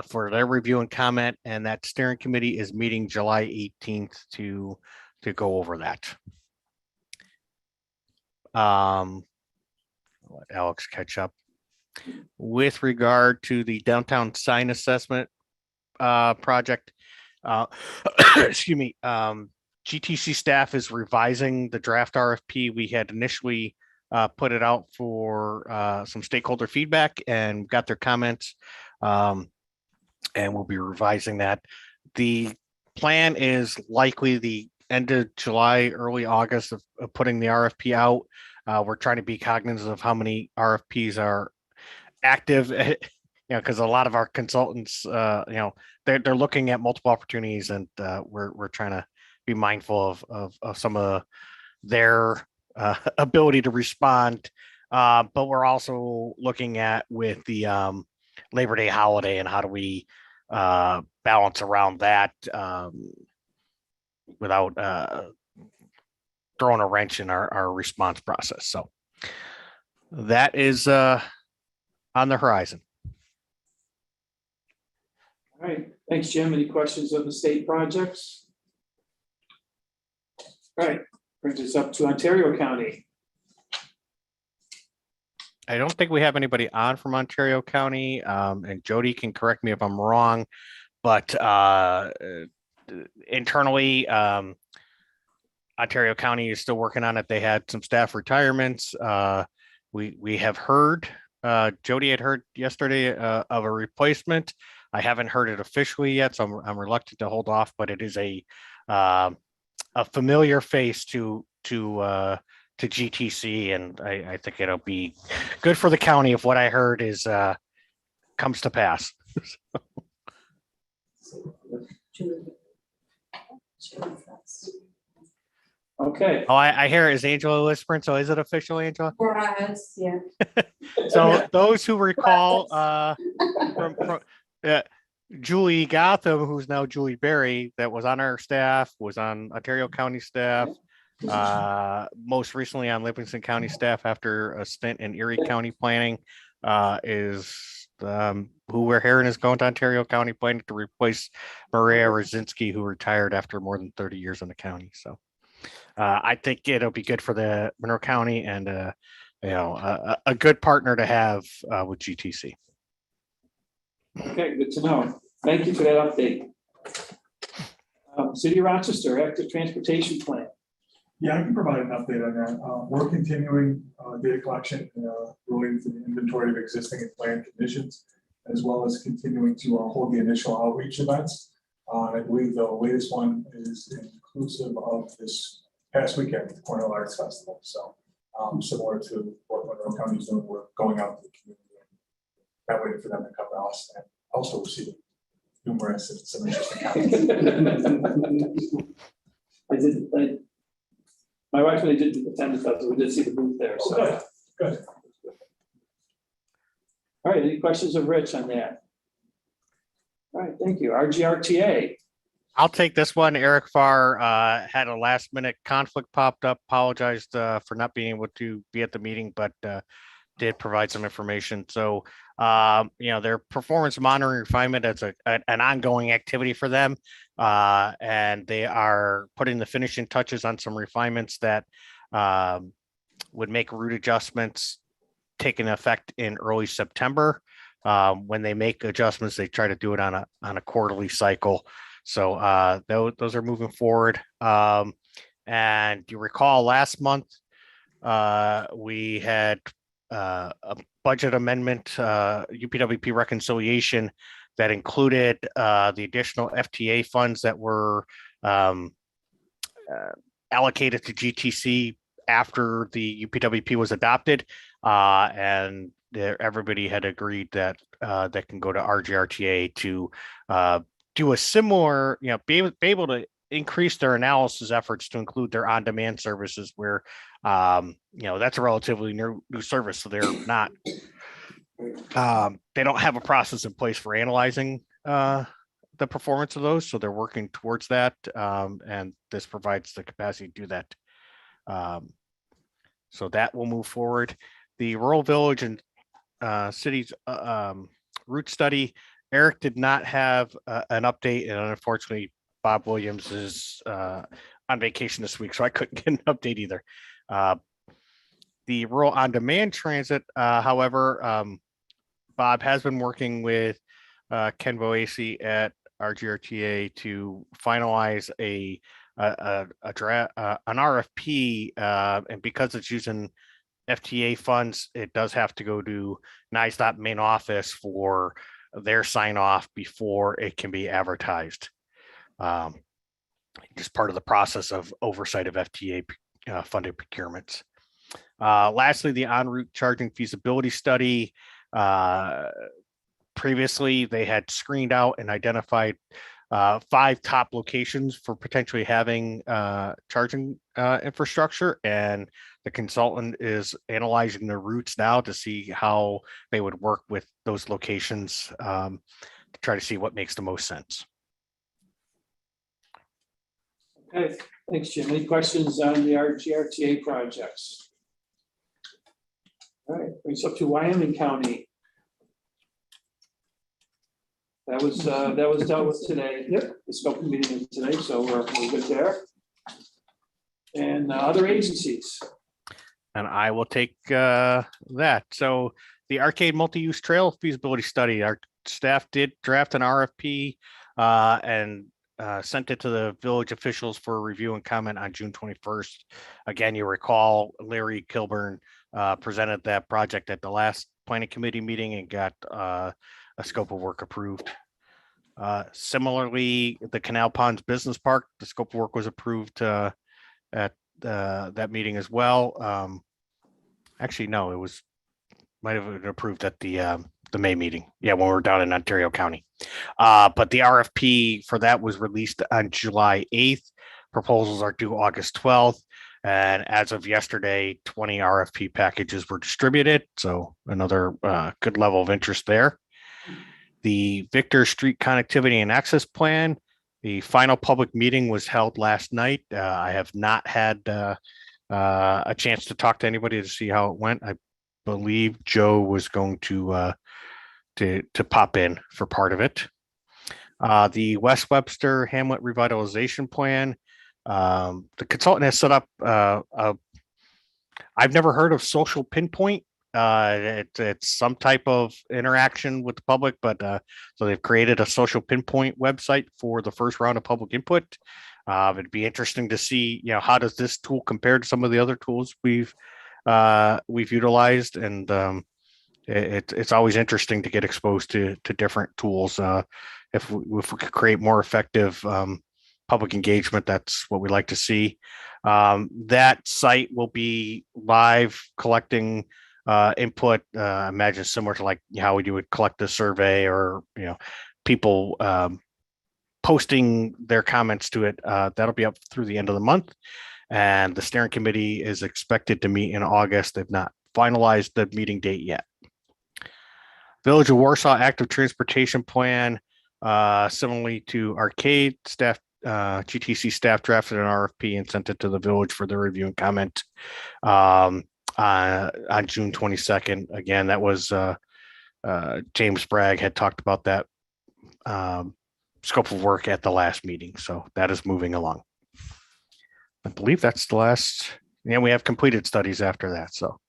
Speaker 3: for their review and comment, and that steering committee is meeting July 18th to go over that. I'll let Alex catch up. With regard to the downtown sign assessment project, excuse me, GTC staff is revising the draft RFP. We had initially put it out for some stakeholder feedback and got their comments, and we'll be revising that. The plan is likely the end of July, early August of putting the RFP out. We're trying to be cognizant of how many RFPs are active, because a lot of our consultants, they're looking at multiple opportunities, and we're trying to be mindful of some of their ability to respond. But we're also looking at with the Labor Day holiday and how do we balance around that without throwing a wrench in our response process. So that is on the horizon.
Speaker 1: All right, thanks, Jim. Any questions on the state projects? All right, brings us up to Ontario County.
Speaker 3: I don't think we have anybody on from Ontario County, and Jody can correct me if I'm wrong, but internally, Ontario County is still working on it. They had some staff retirements. We have heard, Jody had heard yesterday of a replacement. I haven't heard it officially yet, so I'm reluctant to hold off, but it is a familiar face to GTC, and I think it'll be good for the county if what I heard is comes to pass.
Speaker 1: Okay.
Speaker 3: Oh, I hear, is Angela whispering? So is it official, Angela?
Speaker 11: Yes, yeah.
Speaker 3: So those who recall from Julie Gotham, who's now Julie Berry, that was on our staff, was on Ontario County staff, most recently on Livingston County staff after a stint in Erie County planning, is who we're hearing is going to Ontario County planning to replace Maria Rosinski, who retired after more than 30 years in the county. So I think it'll be good for the Monroe County and a good partner to have with GTC.
Speaker 1: Okay, good to know. Thank you for that update. City of Rochester, active transportation plan.
Speaker 2: Yeah, I can provide an update on that. We're continuing data collection related to the inventory of existing and planned conditions, as well as continuing to hold the initial outreach events. I believe the latest one is inclusive of this past weekend, the Cornell Arts Festival. So similar to what Monroe County is doing, we're going out to the community. That way for them to come to us and also receive numerous and some interesting comments.
Speaker 1: My wife really did attend the festival. We did see the booth there. So
Speaker 2: Good.
Speaker 1: All right, any questions of Rich on that? All right, thank you. RGRTA.
Speaker 3: I'll take this one. Eric Farr had a last minute conflict popped up, apologized for not being able to be at the meeting, but did provide some information. So, their performance monitoring refinement is an ongoing activity for them. And they are putting the finishing touches on some refinements that would make route adjustments taking effect in early September. When they make adjustments, they try to do it on a quarterly cycle. So those are moving forward. And you recall last month, we had a budget amendment, UPWP reconciliation that included the additional FTA funds that were allocated to GTC after the UPWP was adopted. And everybody had agreed that that can go to RGRTA to do a similar, be able to increase their analysis efforts to include their on-demand services where, that's a relatively new service. So they're not, they don't have a process in place for analyzing the performance of those. So they're working towards that. And this provides the capacity to do that. So that will move forward. The rural village and cities route study, Eric did not have an update, and unfortunately, Bob Williams is on vacation this week, so I couldn't get an update either. The rural on-demand transit, however, Bob has been working with Ken Boasi at RGRTA to finalize an RFP, and because it's using FTA funds, it does have to go to NISDOT main office for their sign off before it can be advertised. Just part of the process of oversight of FTA funded procurements. Lastly, the en route charging feasibility study. Previously, they had screened out and identified 5 top locations for potentially having charging infrastructure, and the consultant is analyzing the routes now to see how they would work with those locations to try to see what makes the most sense.
Speaker 1: Okay, thanks, Jim. Any questions on the RGRTA projects? All right, brings up to Wyoming County. That was dealt with today. Yep. The scope of meeting is today, so we're good there. And other agencies.
Speaker 3: And I will take that. So the Arcade Multi-Use Trail feasibility study, our staff did draft an RFP and sent it to the village officials for review and comment on June 21st. Again, you recall Larry Kilburn presented that project at the last planning committee meeting and got a scope of work approved. Similarly, the Canal Ponds Business Park, the scope of work was approved at that meeting as well. Actually, no, it might have been approved at the May meeting. Yeah, when we were down in Ontario County. But the RFP for that was released on July 8th. Proposals are due August 12th. And as of yesterday, 20 RFP packages were distributed. So another good level of interest there. The Victor Street Connectivity and Access Plan, the final public meeting was held last night. I have not had a chance to talk to anybody to see how it went. I believe Joe was going to pop in for part of it. The West Webster Hamlet Revitalization Plan, the consultant has set up I've never heard of Social Pinpoint. It's some type of interaction with the public, but so they've created a Social Pinpoint website for the first round of public input. It'd be interesting to see, how does this tool compare to some of the other tools we've utilized, and it's always interesting to get exposed to different tools. If we could create more effective public engagement, that's what we like to see. That site will be live collecting input. Imagine similar to like how we would collect a survey, or people posting their comments to it. That'll be up through the end of the month, and the steering committee is expected to meet in August. They've not finalized the meeting date yet. Village of Warsaw Active Transportation Plan, similarly to Arcade, staff GTC staff drafted an RFP and sent it to the village for their review and comment on June 22nd. Again, that was James Bragg had talked about that scope of work at the last meeting, so that is moving along. I believe that's the last. Yeah, we have completed studies after that. So.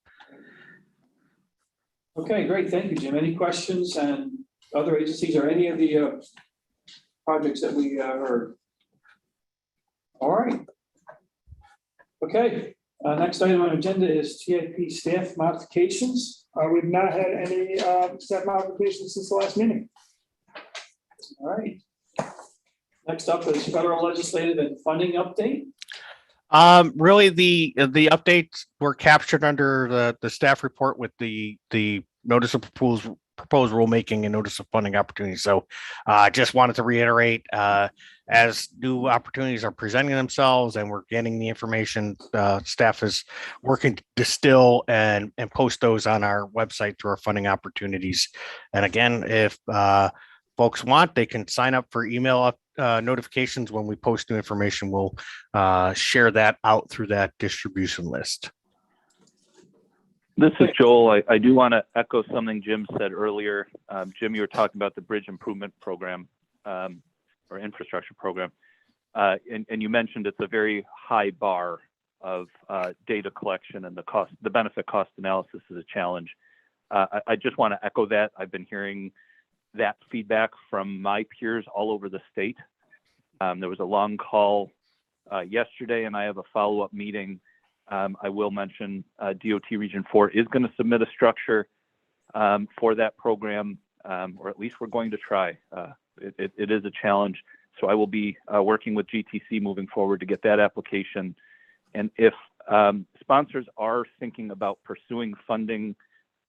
Speaker 1: Okay, great. Thank you, Jim. Any questions on other agencies or any of the projects that we heard? All right. Okay. Next item on agenda is TIP staff modifications.
Speaker 2: We've not had any staff modifications since the last meeting.
Speaker 1: All right. Next up is federal legislative and funding update.
Speaker 3: Really, the updates were captured under the staff report with the notice of proposed rulemaking and notice of funding opportunities. So I just wanted to reiterate, as new opportunities are presenting themselves and we're getting the information, staff is working to distill and post those on our website through our funding opportunities. And again, if folks want, they can sign up for email notifications when we post new information. We'll share that out through that distribution list.
Speaker 7: This is Joel. I do want to echo something Jim said earlier. Jim, you were talking about the bridge improvement program or infrastructure program. And you mentioned it's a very high bar of data collection, and the benefit cost analysis is a challenge. I just want to echo that. I've been hearing that feedback from my peers all over the state. There was a long call yesterday, and I have a follow-up meeting. I will mention DOT Region 4 is going to submit a structure for that program, or at least we're going to try. It is a challenge. So I will be working with GTC moving forward to get that application. And if sponsors are thinking about pursuing funding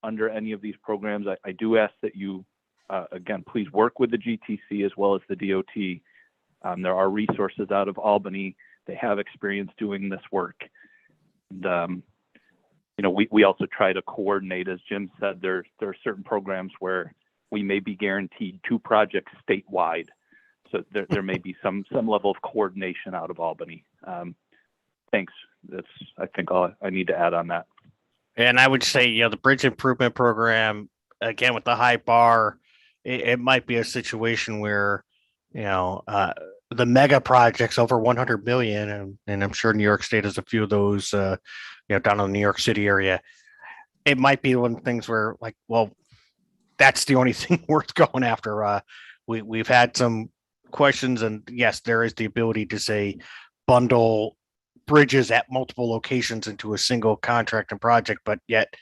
Speaker 7: under any of these programs, I do ask that you, again, please work with the GTC as well as the DOT. There are resources out of Albany. They have experience doing this work. And, we also try to coordinate, as Jim said, there are certain programs where we may be guaranteed 2 projects statewide. So there may be some level of coordination out of Albany. Thanks. That's, I think, all I need to add on that.
Speaker 3: And I would say, the bridge improvement program, again, with the high bar, it might be a situation where, the mega projects over 100 million, and I'm sure New York State has a few of those, down in the New York City area. It might be one of the things where, like, well, that's the only thing worth going after. We've had some questions, and yes, there is the ability to say bundle bridges at multiple locations into a single contract and project, but yet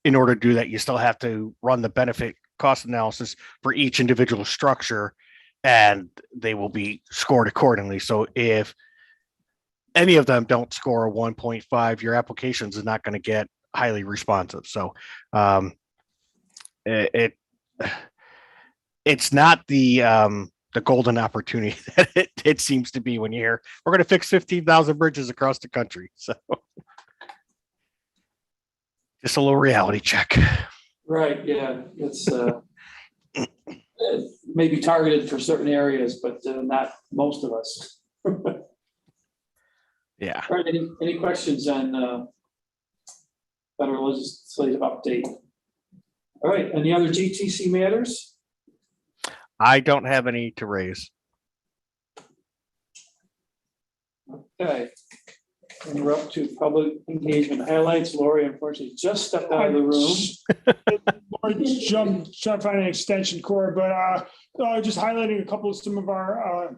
Speaker 3: in order to do that, you still have to run the benefit cost analysis for each individual structure, and they will be scored accordingly. So if any of them don't score a 1.5, your applications is not going to get highly responsive. So it's not the golden opportunity that it seems to be when you hear we're going to fix 15,000 bridges across the country. So just a little reality check.
Speaker 1: Right, yeah, it's it may be targeted for certain areas, but not most of us.
Speaker 3: Yeah.
Speaker 1: All right, any questions on federal legislative update? All right, any other GTC matters?
Speaker 3: I don't have any to raise.
Speaker 1: Okay. And we're up to public engagement highlights. Lori unfortunately just stepped out of the room.
Speaker 2: Lori jumped on an extension cord, but just highlighting a couple of some of our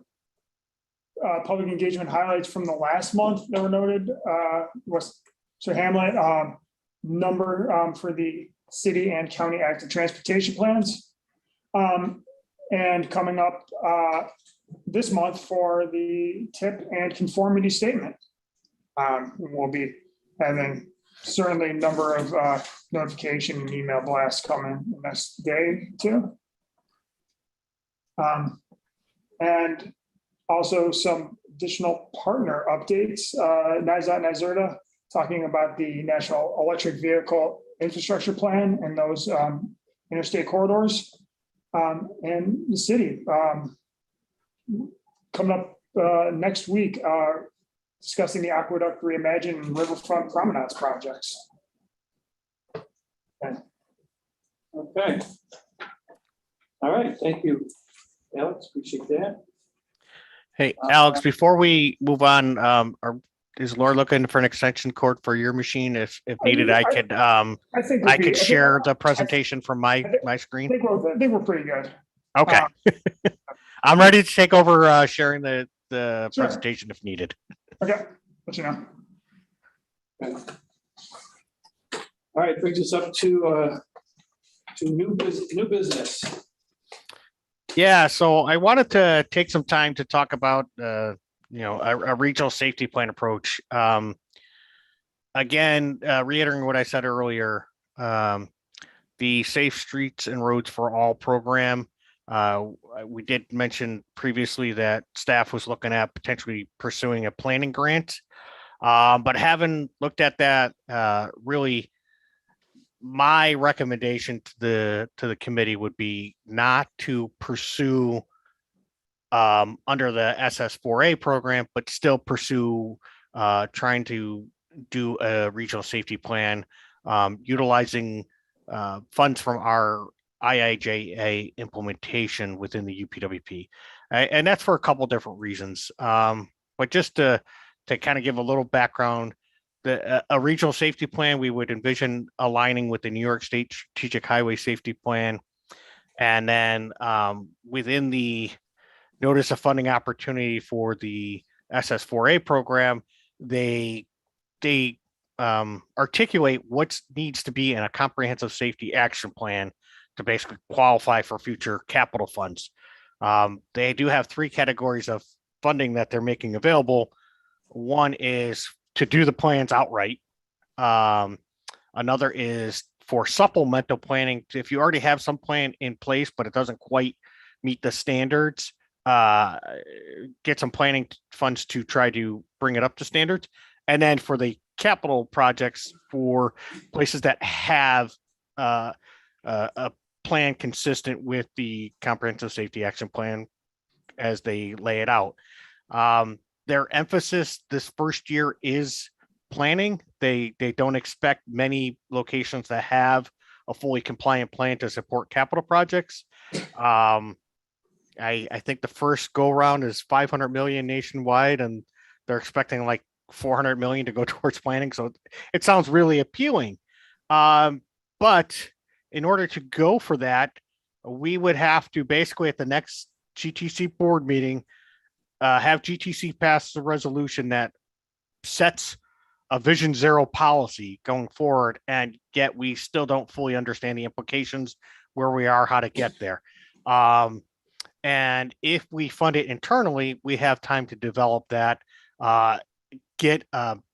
Speaker 2: public engagement highlights from the last month that were noted. Hamlet number for the city and county active transportation plans. And coming up this month for the tip and conformity statement. We'll be having certainly a number of notification and email blasts coming the next day too. And also some additional partner updates. NISAT and NYSERDA talking about the National Electric Vehicle Infrastructure Plan and those interstate corridors. And the city coming up next week, discussing the Aqueduct Reimagined and Riverfront Promenades projects.
Speaker 1: Okay. All right, thank you, Alex, appreciate that.
Speaker 3: Hey, Alex, before we move on, is Laura looking for an extension cord for your machine? If needed, I could share the presentation from my screen.
Speaker 2: I think we're pretty good.
Speaker 3: Okay. I'm ready to take over sharing the
Speaker 2: Sure.
Speaker 3: presentation if needed.
Speaker 2: Okay, let you know.
Speaker 1: All right, brings us up to new business.
Speaker 3: Yeah, so I wanted to take some time to talk about a regional safety plan approach. Again, reiterating what I said earlier, the Safe Streets and Roads for All program. We did mention previously that staff was looking at potentially pursuing a planning grant. But having looked at that, really, my recommendation to the committee would be not to pursue under the SS4A program, but still pursue trying to do a regional safety plan utilizing funds from our IIJA implementation within the UPWP. And that's for a couple different reasons. But just to kind of give a little background, a regional safety plan, we would envision aligning with the New York State Strategic Highway Safety Plan. And then within the notice of funding opportunity for the SS4A program, they articulate what needs to be in a comprehensive safety action plan to basically qualify for future capital funds. They do have three categories of funding that they're making available. One is to do the plans outright. Another is for supplemental planning. If you already have some plan in place, but it doesn't quite meet the standards, get some planning funds to try to bring it up to standards. And then for the capital projects for places that have a plan consistent with the comprehensive safety action plan as they lay it out. Their emphasis this first year is planning. They don't expect many locations to have a fully compliant plan to support capital projects. I think the first go round is 500 million nationwide, and they're expecting like 400 million to go towards planning. So it sounds really appealing. But in order to go for that, we would have to basically at the next GTC board meeting, have GTC pass a resolution that sets a Vision Zero policy going forward, and yet we still don't fully understand the implications, where we are, how to get there. And if we fund it internally, we have time to develop that, get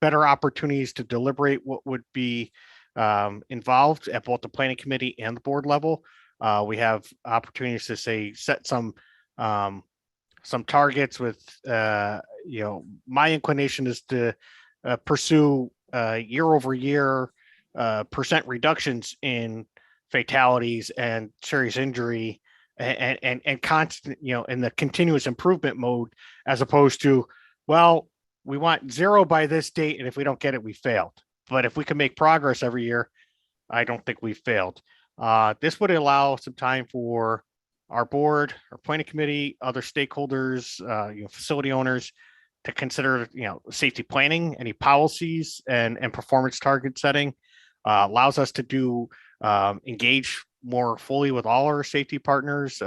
Speaker 3: better opportunities to deliberate what would be involved at both the planning committee and the board level. We have opportunities to set some targets with, my inclination is to pursue year over year percent reductions in fatalities and serious injury and constant, in the continuous improvement mode, as opposed to, well, we want zero by this date, and if we don't get it, we failed. But if we can make progress every year, I don't think we failed. This would allow some time for our board, our planning committee, other stakeholders, facility owners to consider, safety planning, any policies and performance target setting. Allows us to do engage more fully with all our safety partners.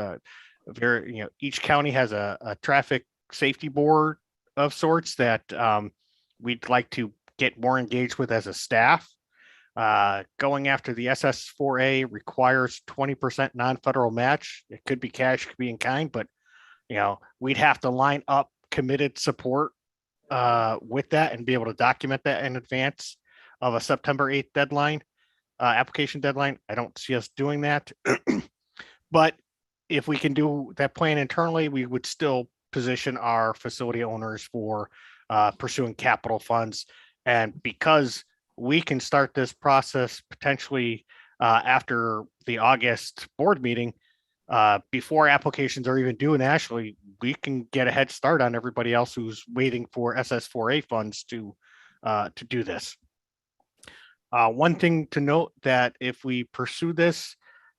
Speaker 3: Each county has a traffic safety board of sorts that we'd like to get more engaged with as a staff. Going after the SS4A requires 20% non-federal match. It could be cash, could be in kind, but we'd have to line up committed support with that and be able to document that in advance of a September 8th deadline, application deadline. I don't see us doing that. But if we can do that plan internally, we would still position our facility owners for pursuing capital funds. And because we can start this process potentially after the August board meeting, before applications are even due nationally, we can get a head start on everybody else who's waiting for SS4A funds to do this. One thing to note, that if we pursue this,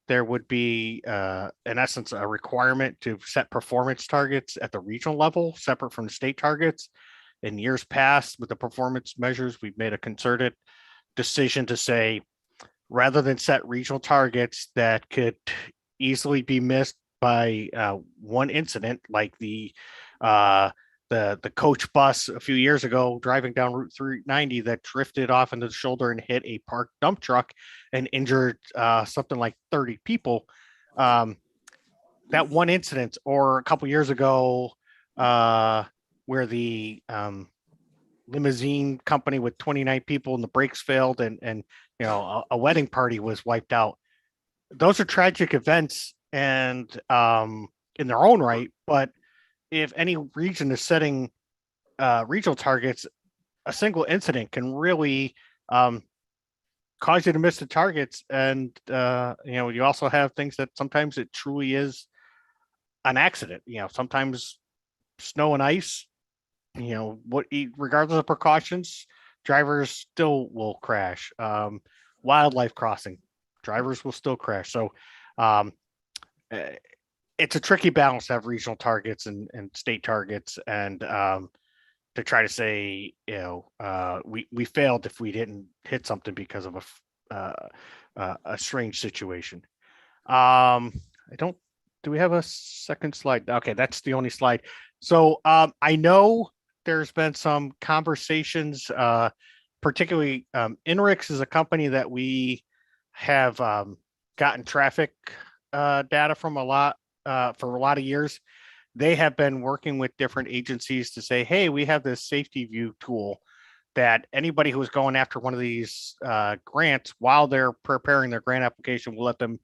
Speaker 3: there would be, in essence, a requirement to set performance targets at the regional level, separate from the state targets. In years past, with the performance measures, we've made a concerted decision to say, rather than set regional targets that could easily be missed by one incident, like the coach bus a few years ago driving down Route 390 that drifted off into the shoulder and hit a parked dump truck and injured something like 30 people. That one incident, or a couple years ago, where the limousine company with 29 people and the brakes failed, and a wedding party was wiped out. those are tragic events and in their own right. But if any region is setting regional targets, a single incident can really cause you to miss the targets. And you also have things that sometimes it truly is an accident. Sometimes snow and ice. Regardless of precautions, drivers still will crash. Wildlife crossing, drivers will still crash. So it's a tricky balance to have regional targets and state targets, and to try to say, we failed if we didn't hit something because of a strange situation. I don't. Do we have a second slide? Okay, that's the only slide. So I know there's been some conversations, particularly INRIX is a company that we have gotten traffic data from a lot for a lot of years. They have been working with different agencies to say, hey, we have this safety view tool that anybody who's going after one of these grants while they're preparing their grant application, will let them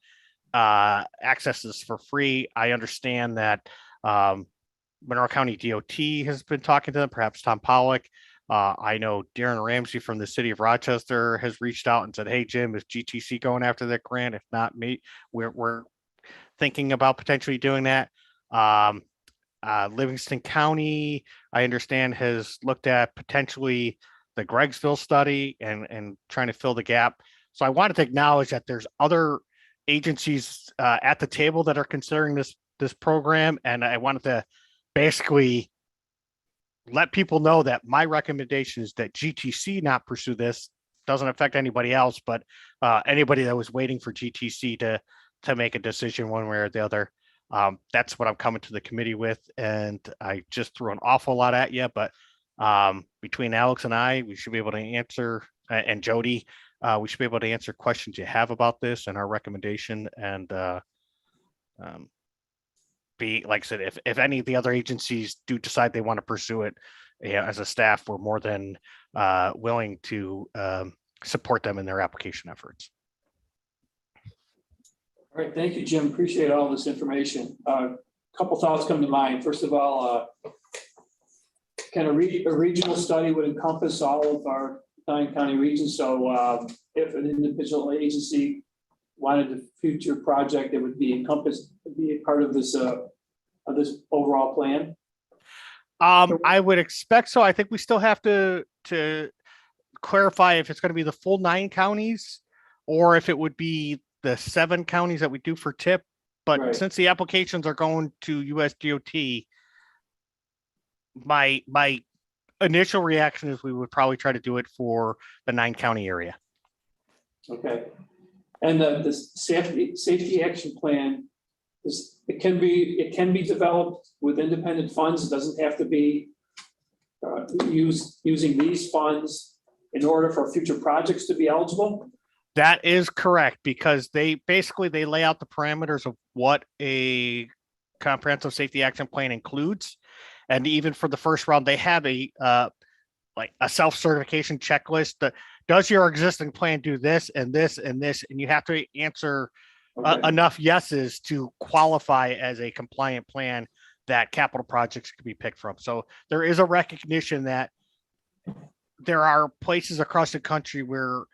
Speaker 3: access this for free. I understand that Monroe County DOT has been talking to them, perhaps Tom Pollock. I know Darren Ramsey from the city of Rochester has reached out and said, hey, Jim, is GTC going after that grant? If not, me, we're thinking about potentially doing that. Livingston County, I understand, has looked at potentially the Greggsville study and trying to fill the gap. So I wanted to acknowledge that there's other agencies at the table that are considering this program, and I wanted to basically let people know that my recommendation is that GTC not pursue this. Doesn't affect anybody else, but anybody that was waiting for GTC to make a decision one way or the other. That's what I'm coming to the committee with, and I just threw an awful lot at you, but between Alex and I, we should be able to answer, and Jody, we should be able to answer questions you have about this and our recommendation. And like I said, if any of the other agencies do decide they want to pursue it, as a staff, we're more than willing to support them in their application efforts.
Speaker 1: All right, thank you, Jim. Appreciate all this information. A couple thoughts come to mind. First of all, can a regional study would encompass all of our 9 county regions. So if an individual agency wanted a future project that would be encompassed, be a part of this overall plan.
Speaker 3: I would expect so. I think we still have to clarify if it's going to be the full 9 counties or if it would be the 7 counties that we do for TIP. But
Speaker 1: Right.
Speaker 3: Since the applications are going to USDOT, my initial reaction is we would probably try to do it for the 9 county area.
Speaker 1: Okay. And the safety action plan is, it can be developed with independent funds. It doesn't have to be using these funds in order for future projects to be eligible.
Speaker 3: That is correct, because they lay out the parameters of what a comprehensive safety action plan includes. And even for the first round, they have a self-certification checklist that does your existing plan do this and this and this, and you have to answer enough yeses to qualify as a compliant plan that capital projects can be picked from. So there is a recognition that there are places across the country where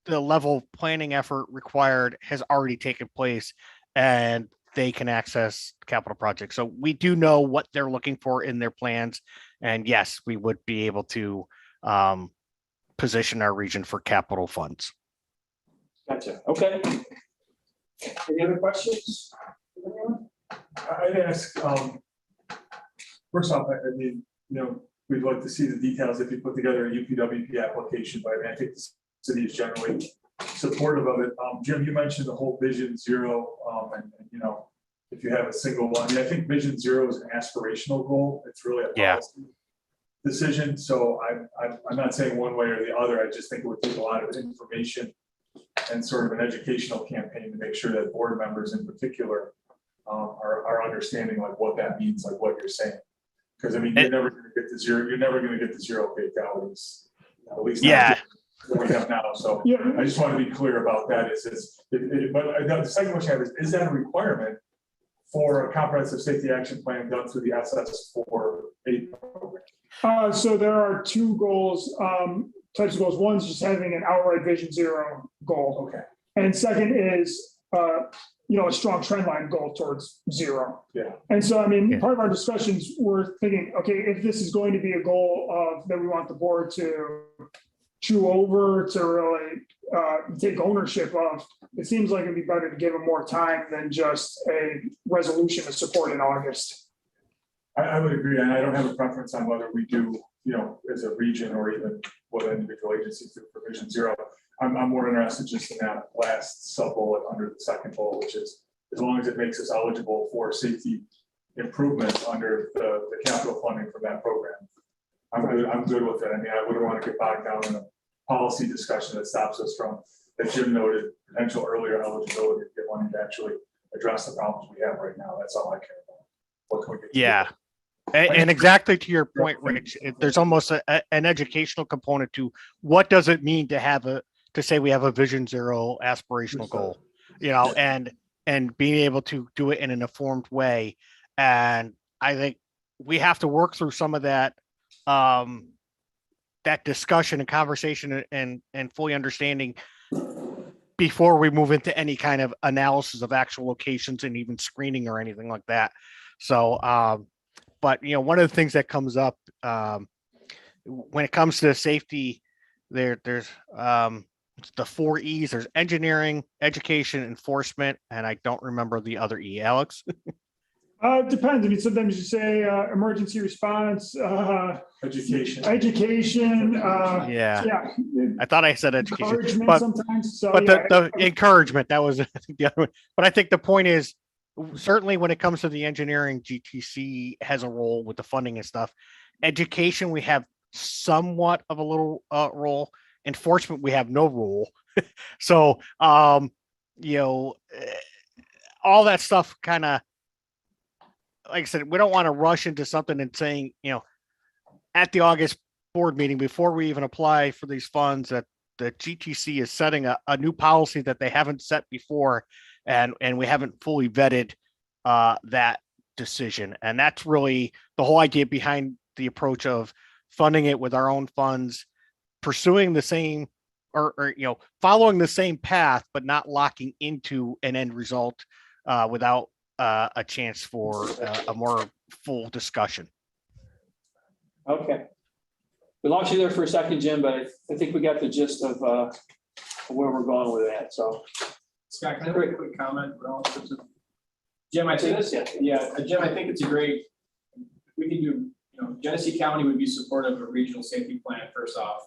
Speaker 3: the level of planning effort required has already taken place and they can access capital projects. So we do know what they're looking for in their plans. And yes, we would be able to position our region for capital funds.
Speaker 1: Gotcha. Okay. Any other questions?
Speaker 2: I'd ask, first off, I mean, we'd like to see the details if you put together a UPWP application, but I think the city is generally supportive of it. Jim, you mentioned the whole Vision Zero, and if you have a single one, I think Vision Zero is an aspirational goal. It's really a policy decision. So I'm not saying one way or the other. I just think it would take a lot of information and sort of an educational campaign to make sure that board members in particular are understanding like what that means, like what you're saying. Because I mean, you're never going to get to zero. You're never going to get to zero fatalities. At least
Speaker 14: what we have now. So
Speaker 2: Yeah.
Speaker 14: I just want to be clear about that. But the second question I have is that a requirement for a comprehensive safety action plan done through the SS4A program?
Speaker 2: So there are two goals, types of goals. One's just having an outright vision zero goal.
Speaker 14: Okay.
Speaker 2: And second is, a strong trend line goal towards zero.
Speaker 14: Yeah.
Speaker 2: And so, I mean, part of our discussions, we're thinking, okay, if this is going to be a goal of that we want the board to chew over, to really take ownership of, it seems like it'd be better to give them more time than just a resolution to support in August.
Speaker 14: I would agree, and I don't have a preference on whether we do, as a region or even what individual agencies do for Vision Zero. I'm more interested just in that last sub bullet under the second bullet, which is as long as it makes us eligible for safety improvements under the capital funding from that program. I'm good with it. I mean, I wouldn't want to get bogged down in a policy discussion that stops us from, as Jim noted, potential earlier eligibility to get money to actually address the problems we have right now. That's all I care about. What can we get?
Speaker 3: Yeah. And exactly to your point, Rich, there's almost an educational component to what does it mean to say we have a Vision Zero aspirational goal, and being able to do it in an informed way. And I think we have to work through some of that, that discussion and conversation and fully understanding before we move into any kind of analysis of actual locations and even screening or anything like that. So, but one of the things that comes up when it comes to safety, there's the 4 E's. There's engineering, education, enforcement, and I don't remember the other E. Alex.
Speaker 2: It depends. I mean, sometimes you say emergency response, education.
Speaker 3: Yeah. I thought I said education,
Speaker 2: Encouragement
Speaker 3: but
Speaker 2: sometimes. So,
Speaker 3: but the encouragement, that was I think the other one. But I think the point is, certainly when it comes to the engineering, GTC has a role with the funding and stuff. Education, we have somewhat of a little role. Enforcement, we have no role. So, all that stuff kind of, like I said, we don't want to rush into something and saying, at the August board meeting, before we even apply for these funds, that the GTC is setting a new policy that they haven't set before. And we haven't fully vetted that decision. And that's really the whole idea behind the approach of funding it with our own funds, pursuing the same or following the same path, but not locking into an end result without a chance for a more full discussion.
Speaker 1: Okay. We lost you there for a second, Jim, but I think we got the gist of where we're going with that. So,
Speaker 15: Scott, can I make a quick comment relative to Jim? I think Jim, I think it's a great. We can do. Genesee County would be supportive of a regional safety plan. First off,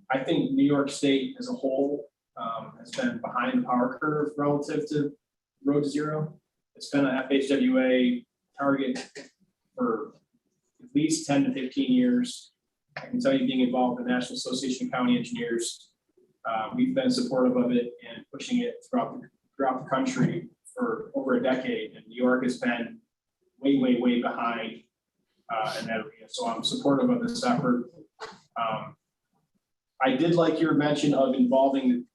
Speaker 15: I think New York State as a whole has been behind the power curve relative to Road to Zero. It's been an FHWA target for at least 10 to 15 years. I can tell you, being involved in the National Association of County Engineers, we've been supportive of it and pushing it throughout the country for over a decade. And New York has been way behind in that area. So I'm supportive of this effort. I did like your mention of involving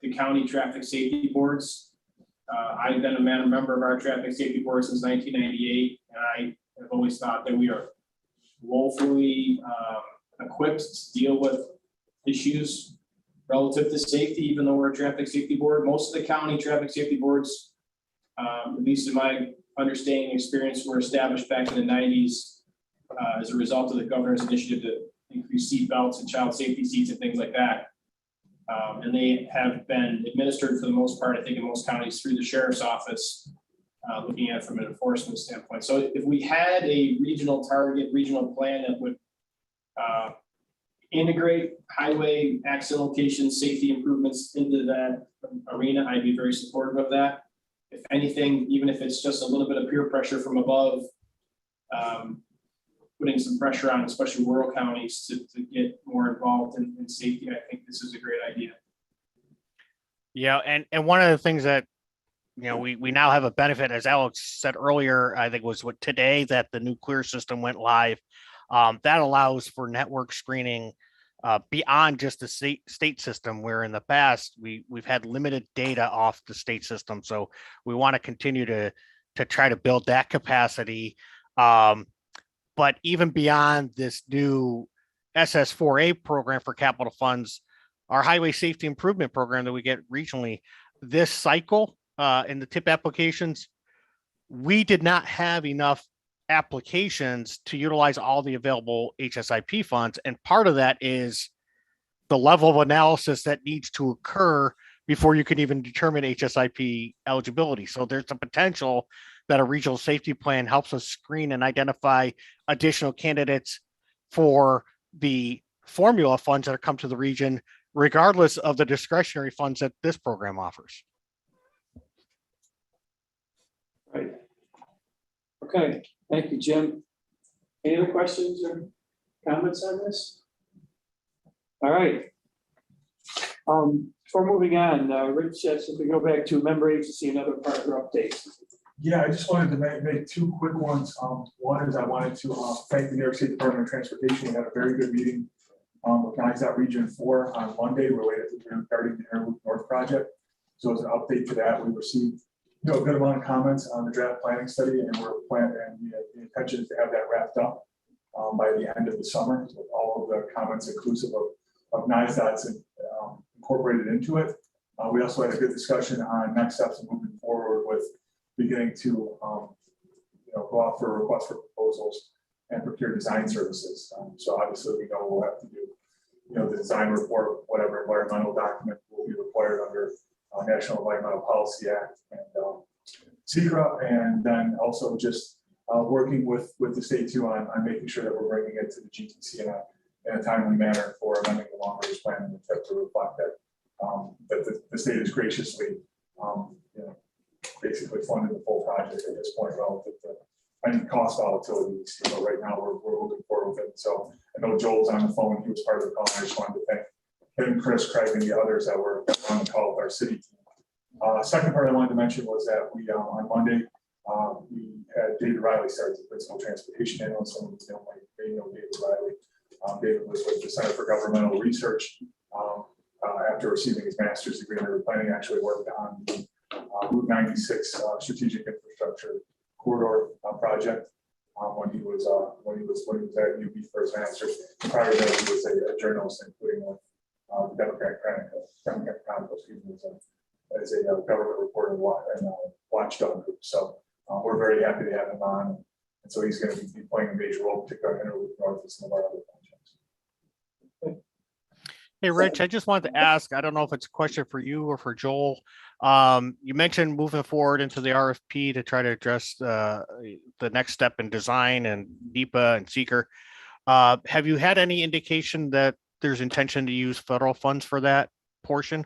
Speaker 15: the county traffic safety boards. I've been a member of our traffic safety board since 1998, and I have always thought that we are woefully equipped to deal with issues relative to safety, even though we're a traffic safety board. Most of the county traffic safety boards, at least in my understanding and experience, were established back in the 90s as a result of the governor's initiative to increase seat belts and child safety seats and things like that. And they have been administered for the most part, I think in most counties, through the sheriff's office, looking at it from an enforcement standpoint. So if we had a regional plan that would integrate highway accident location safety improvements into that arena, I'd be very supportive of that. If anything, even if it's just a little bit of peer pressure from above, putting some pressure on, especially rural counties, to get more involved in safety, I think this is a great idea.
Speaker 3: Yeah, and one of the things that we now have a benefit, as Alex said earlier, I think was today that the new clear system went live. That allows for network screening beyond just the state system, where in the past we've had limited data off the state system. So we want to continue to try to build that capacity. But even beyond this new SS4A program for capital funds, our highway safety improvement program that we get regionally, this cycle in the TIP applications, we did not have enough applications to utilize all the available HSIP funds. And part of that is the level of analysis that needs to occur before you can even determine HSIP eligibility. So there's a potential that a regional safety plan helps us screen and identify additional candidates for the formula funds that come to the region, regardless of the discretionary funds that this program offers.
Speaker 1: Right. Okay, thank you, Jim. Any other questions or comments on this? All right. Before moving on, Rich, if we go back to member agency and other partner updates.
Speaker 14: Yeah, I just wanted to make two quick ones. One is I wanted to thank the New York State Department of Transportation. We had a very good meeting with NISDOT Region 4 on Monday related to regarding the Air Loop North project. So as an update to that, we received a good amount of comments on the draft planning study, and we're planning, and we have the intention to have that wrapped up by the end of the summer, with all of the comments inclusive of NISDOT's incorporated into it. We also had a good discussion on next steps and moving forward with beginning to go out for requests for proposals and procure design services. So obviously we know we'll have to do the design report, whatever environmental document will be required under National Environmental Policy Act and SECRA, and then also just working with the state too on making sure that we're bringing it to the GTC in a timely manner for amending the long range plan and to reflect that that the state is graciously basically funding the full project at this point relative to any cost volatility we see. But right now we're moving forward with it. So I know Joel's on the phone, he was part of the call. I just wanted to thank him, Chris, Craig, and the others that were on the call with our city team. Second part I wanted to mention was that we on Monday we had David Riley start as the principal transportation analyst. Some of you know David Riley. David was with the Center for Governmental Research after receiving his master's degree in urban planning. Actually worked on the Route 96 strategic infrastructure corridor project when he was at UB for his master's. Prior to that, he was a journalist, including with the Democratic Chronicle, as a government reporter and watchdog group. So we're very happy to have him on, and so he's going to be playing a major role, particularly in Interloop North and some of our other projects.
Speaker 3: Hey, Rich, I just wanted to ask, I don't know if it's a question for you or for Joel. You mentioned moving forward into the RFP to try to address the next step in design and NEPA and seeker. Have you had any indication that there's intention to use federal funds for that portion?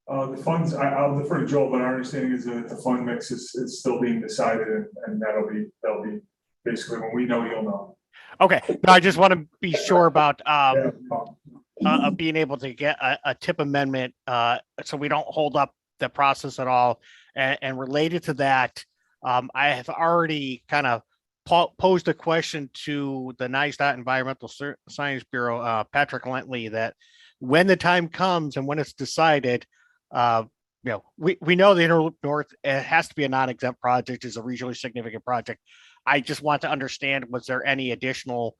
Speaker 14: The funds, I'll defer to Joel, but our understanding is that the fund mix is still being decided, and that'll be basically when we know, you'll know.
Speaker 3: Okay, no, I just want to be sure about being able to get a TIP amendment so we don't hold up the process at all. And related to that, I have already kind of posed a question to the NISDOT Environmental Science Bureau, Patrick Lentley, that when the time comes and when it's decided, we know the Interloop North, it has to be a non-exempt project, is a regionally significant project. I just want to understand, was there any additional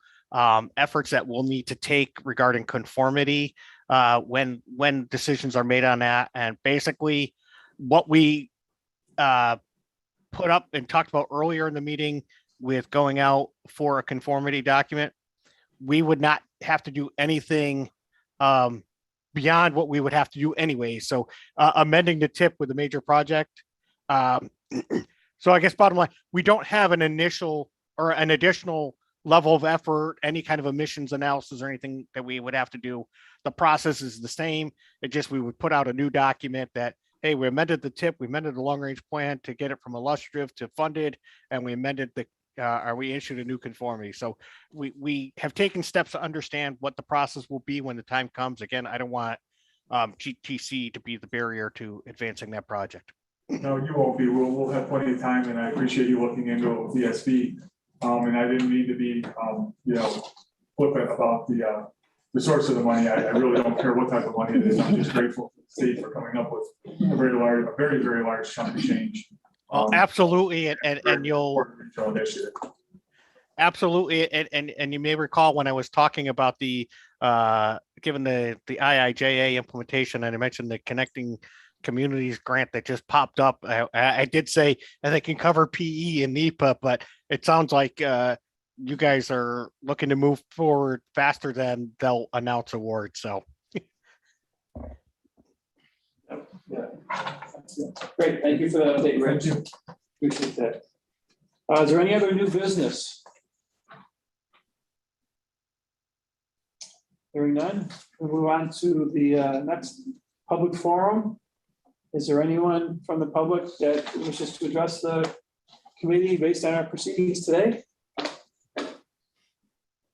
Speaker 3: efforts that we'll need to take regarding conformity when decisions are made on that? And basically what we put up and talked about earlier in the meeting with going out for a conformity document, we would not have to do anything beyond what we would have to do anyway. So amending the TIP with a major project. So I guess bottom line, we don't have an initial or an additional level of effort, any kind of emissions analysis or anything that we would have to do. The process is the same. It just, we would put out a new document that, hey, we amended the TIP, we amended the long range plan to get it from illustrative to funded, and we amended the, we issued a new conformity. So we have taken steps to understand what the process will be when the time comes. Again, I don't want GTC to be the barrier to advancing that project.
Speaker 14: No, you won't be. We'll have plenty of time, and I appreciate you looking into it with VSB. And I didn't mean to be, flippant about the the source of the money, I really don't care what type of money it is. I'm just grateful to the state for coming up with a very large chunk of change.
Speaker 3: Well, absolutely, and you'll
Speaker 14: Regional initiative.
Speaker 3: absolutely, and you may recall when I was talking about the given the IIJA implementation, and I mentioned the Connecting Communities grant that just popped up. I did say that they can cover PE and NEPA, but it sounds like you guys are looking to move forward faster than they'll announce awards. So
Speaker 1: Great, thank you for that update, Rich. Appreciate that. Is there any other new business? Hearing none, we'll move on to the next public forum. Is there anyone from the public that wishes to address the committee based on our proceedings today?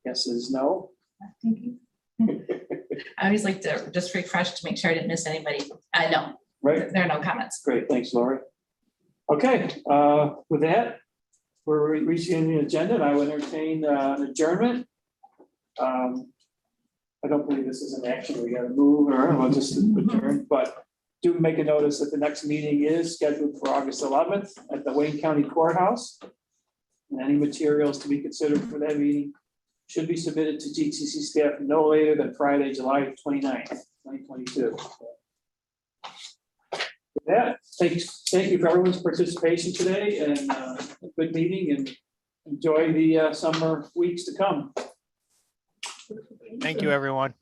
Speaker 1: Guess is no.
Speaker 8: Thank you. I always like to just refresh to make sure I didn't miss anybody. No,
Speaker 1: Right,
Speaker 8: there are no comments.
Speaker 1: great, thanks, Lori. Okay, with that, we're reaching the agenda, and I would entertain an adjournment. I don't believe this is an action we gotta move, or we'll just adjourn, but do make a notice that the next meeting is scheduled for August 11th at the Wayne County Courthouse. And any materials to be considered for that meeting should be submitted to GTC staff no later than Friday, July 29th, 2022. With that, thank you for everyone's participation today, and a good meeting, and enjoy the summer weeks to come.
Speaker 3: thank you, everyone.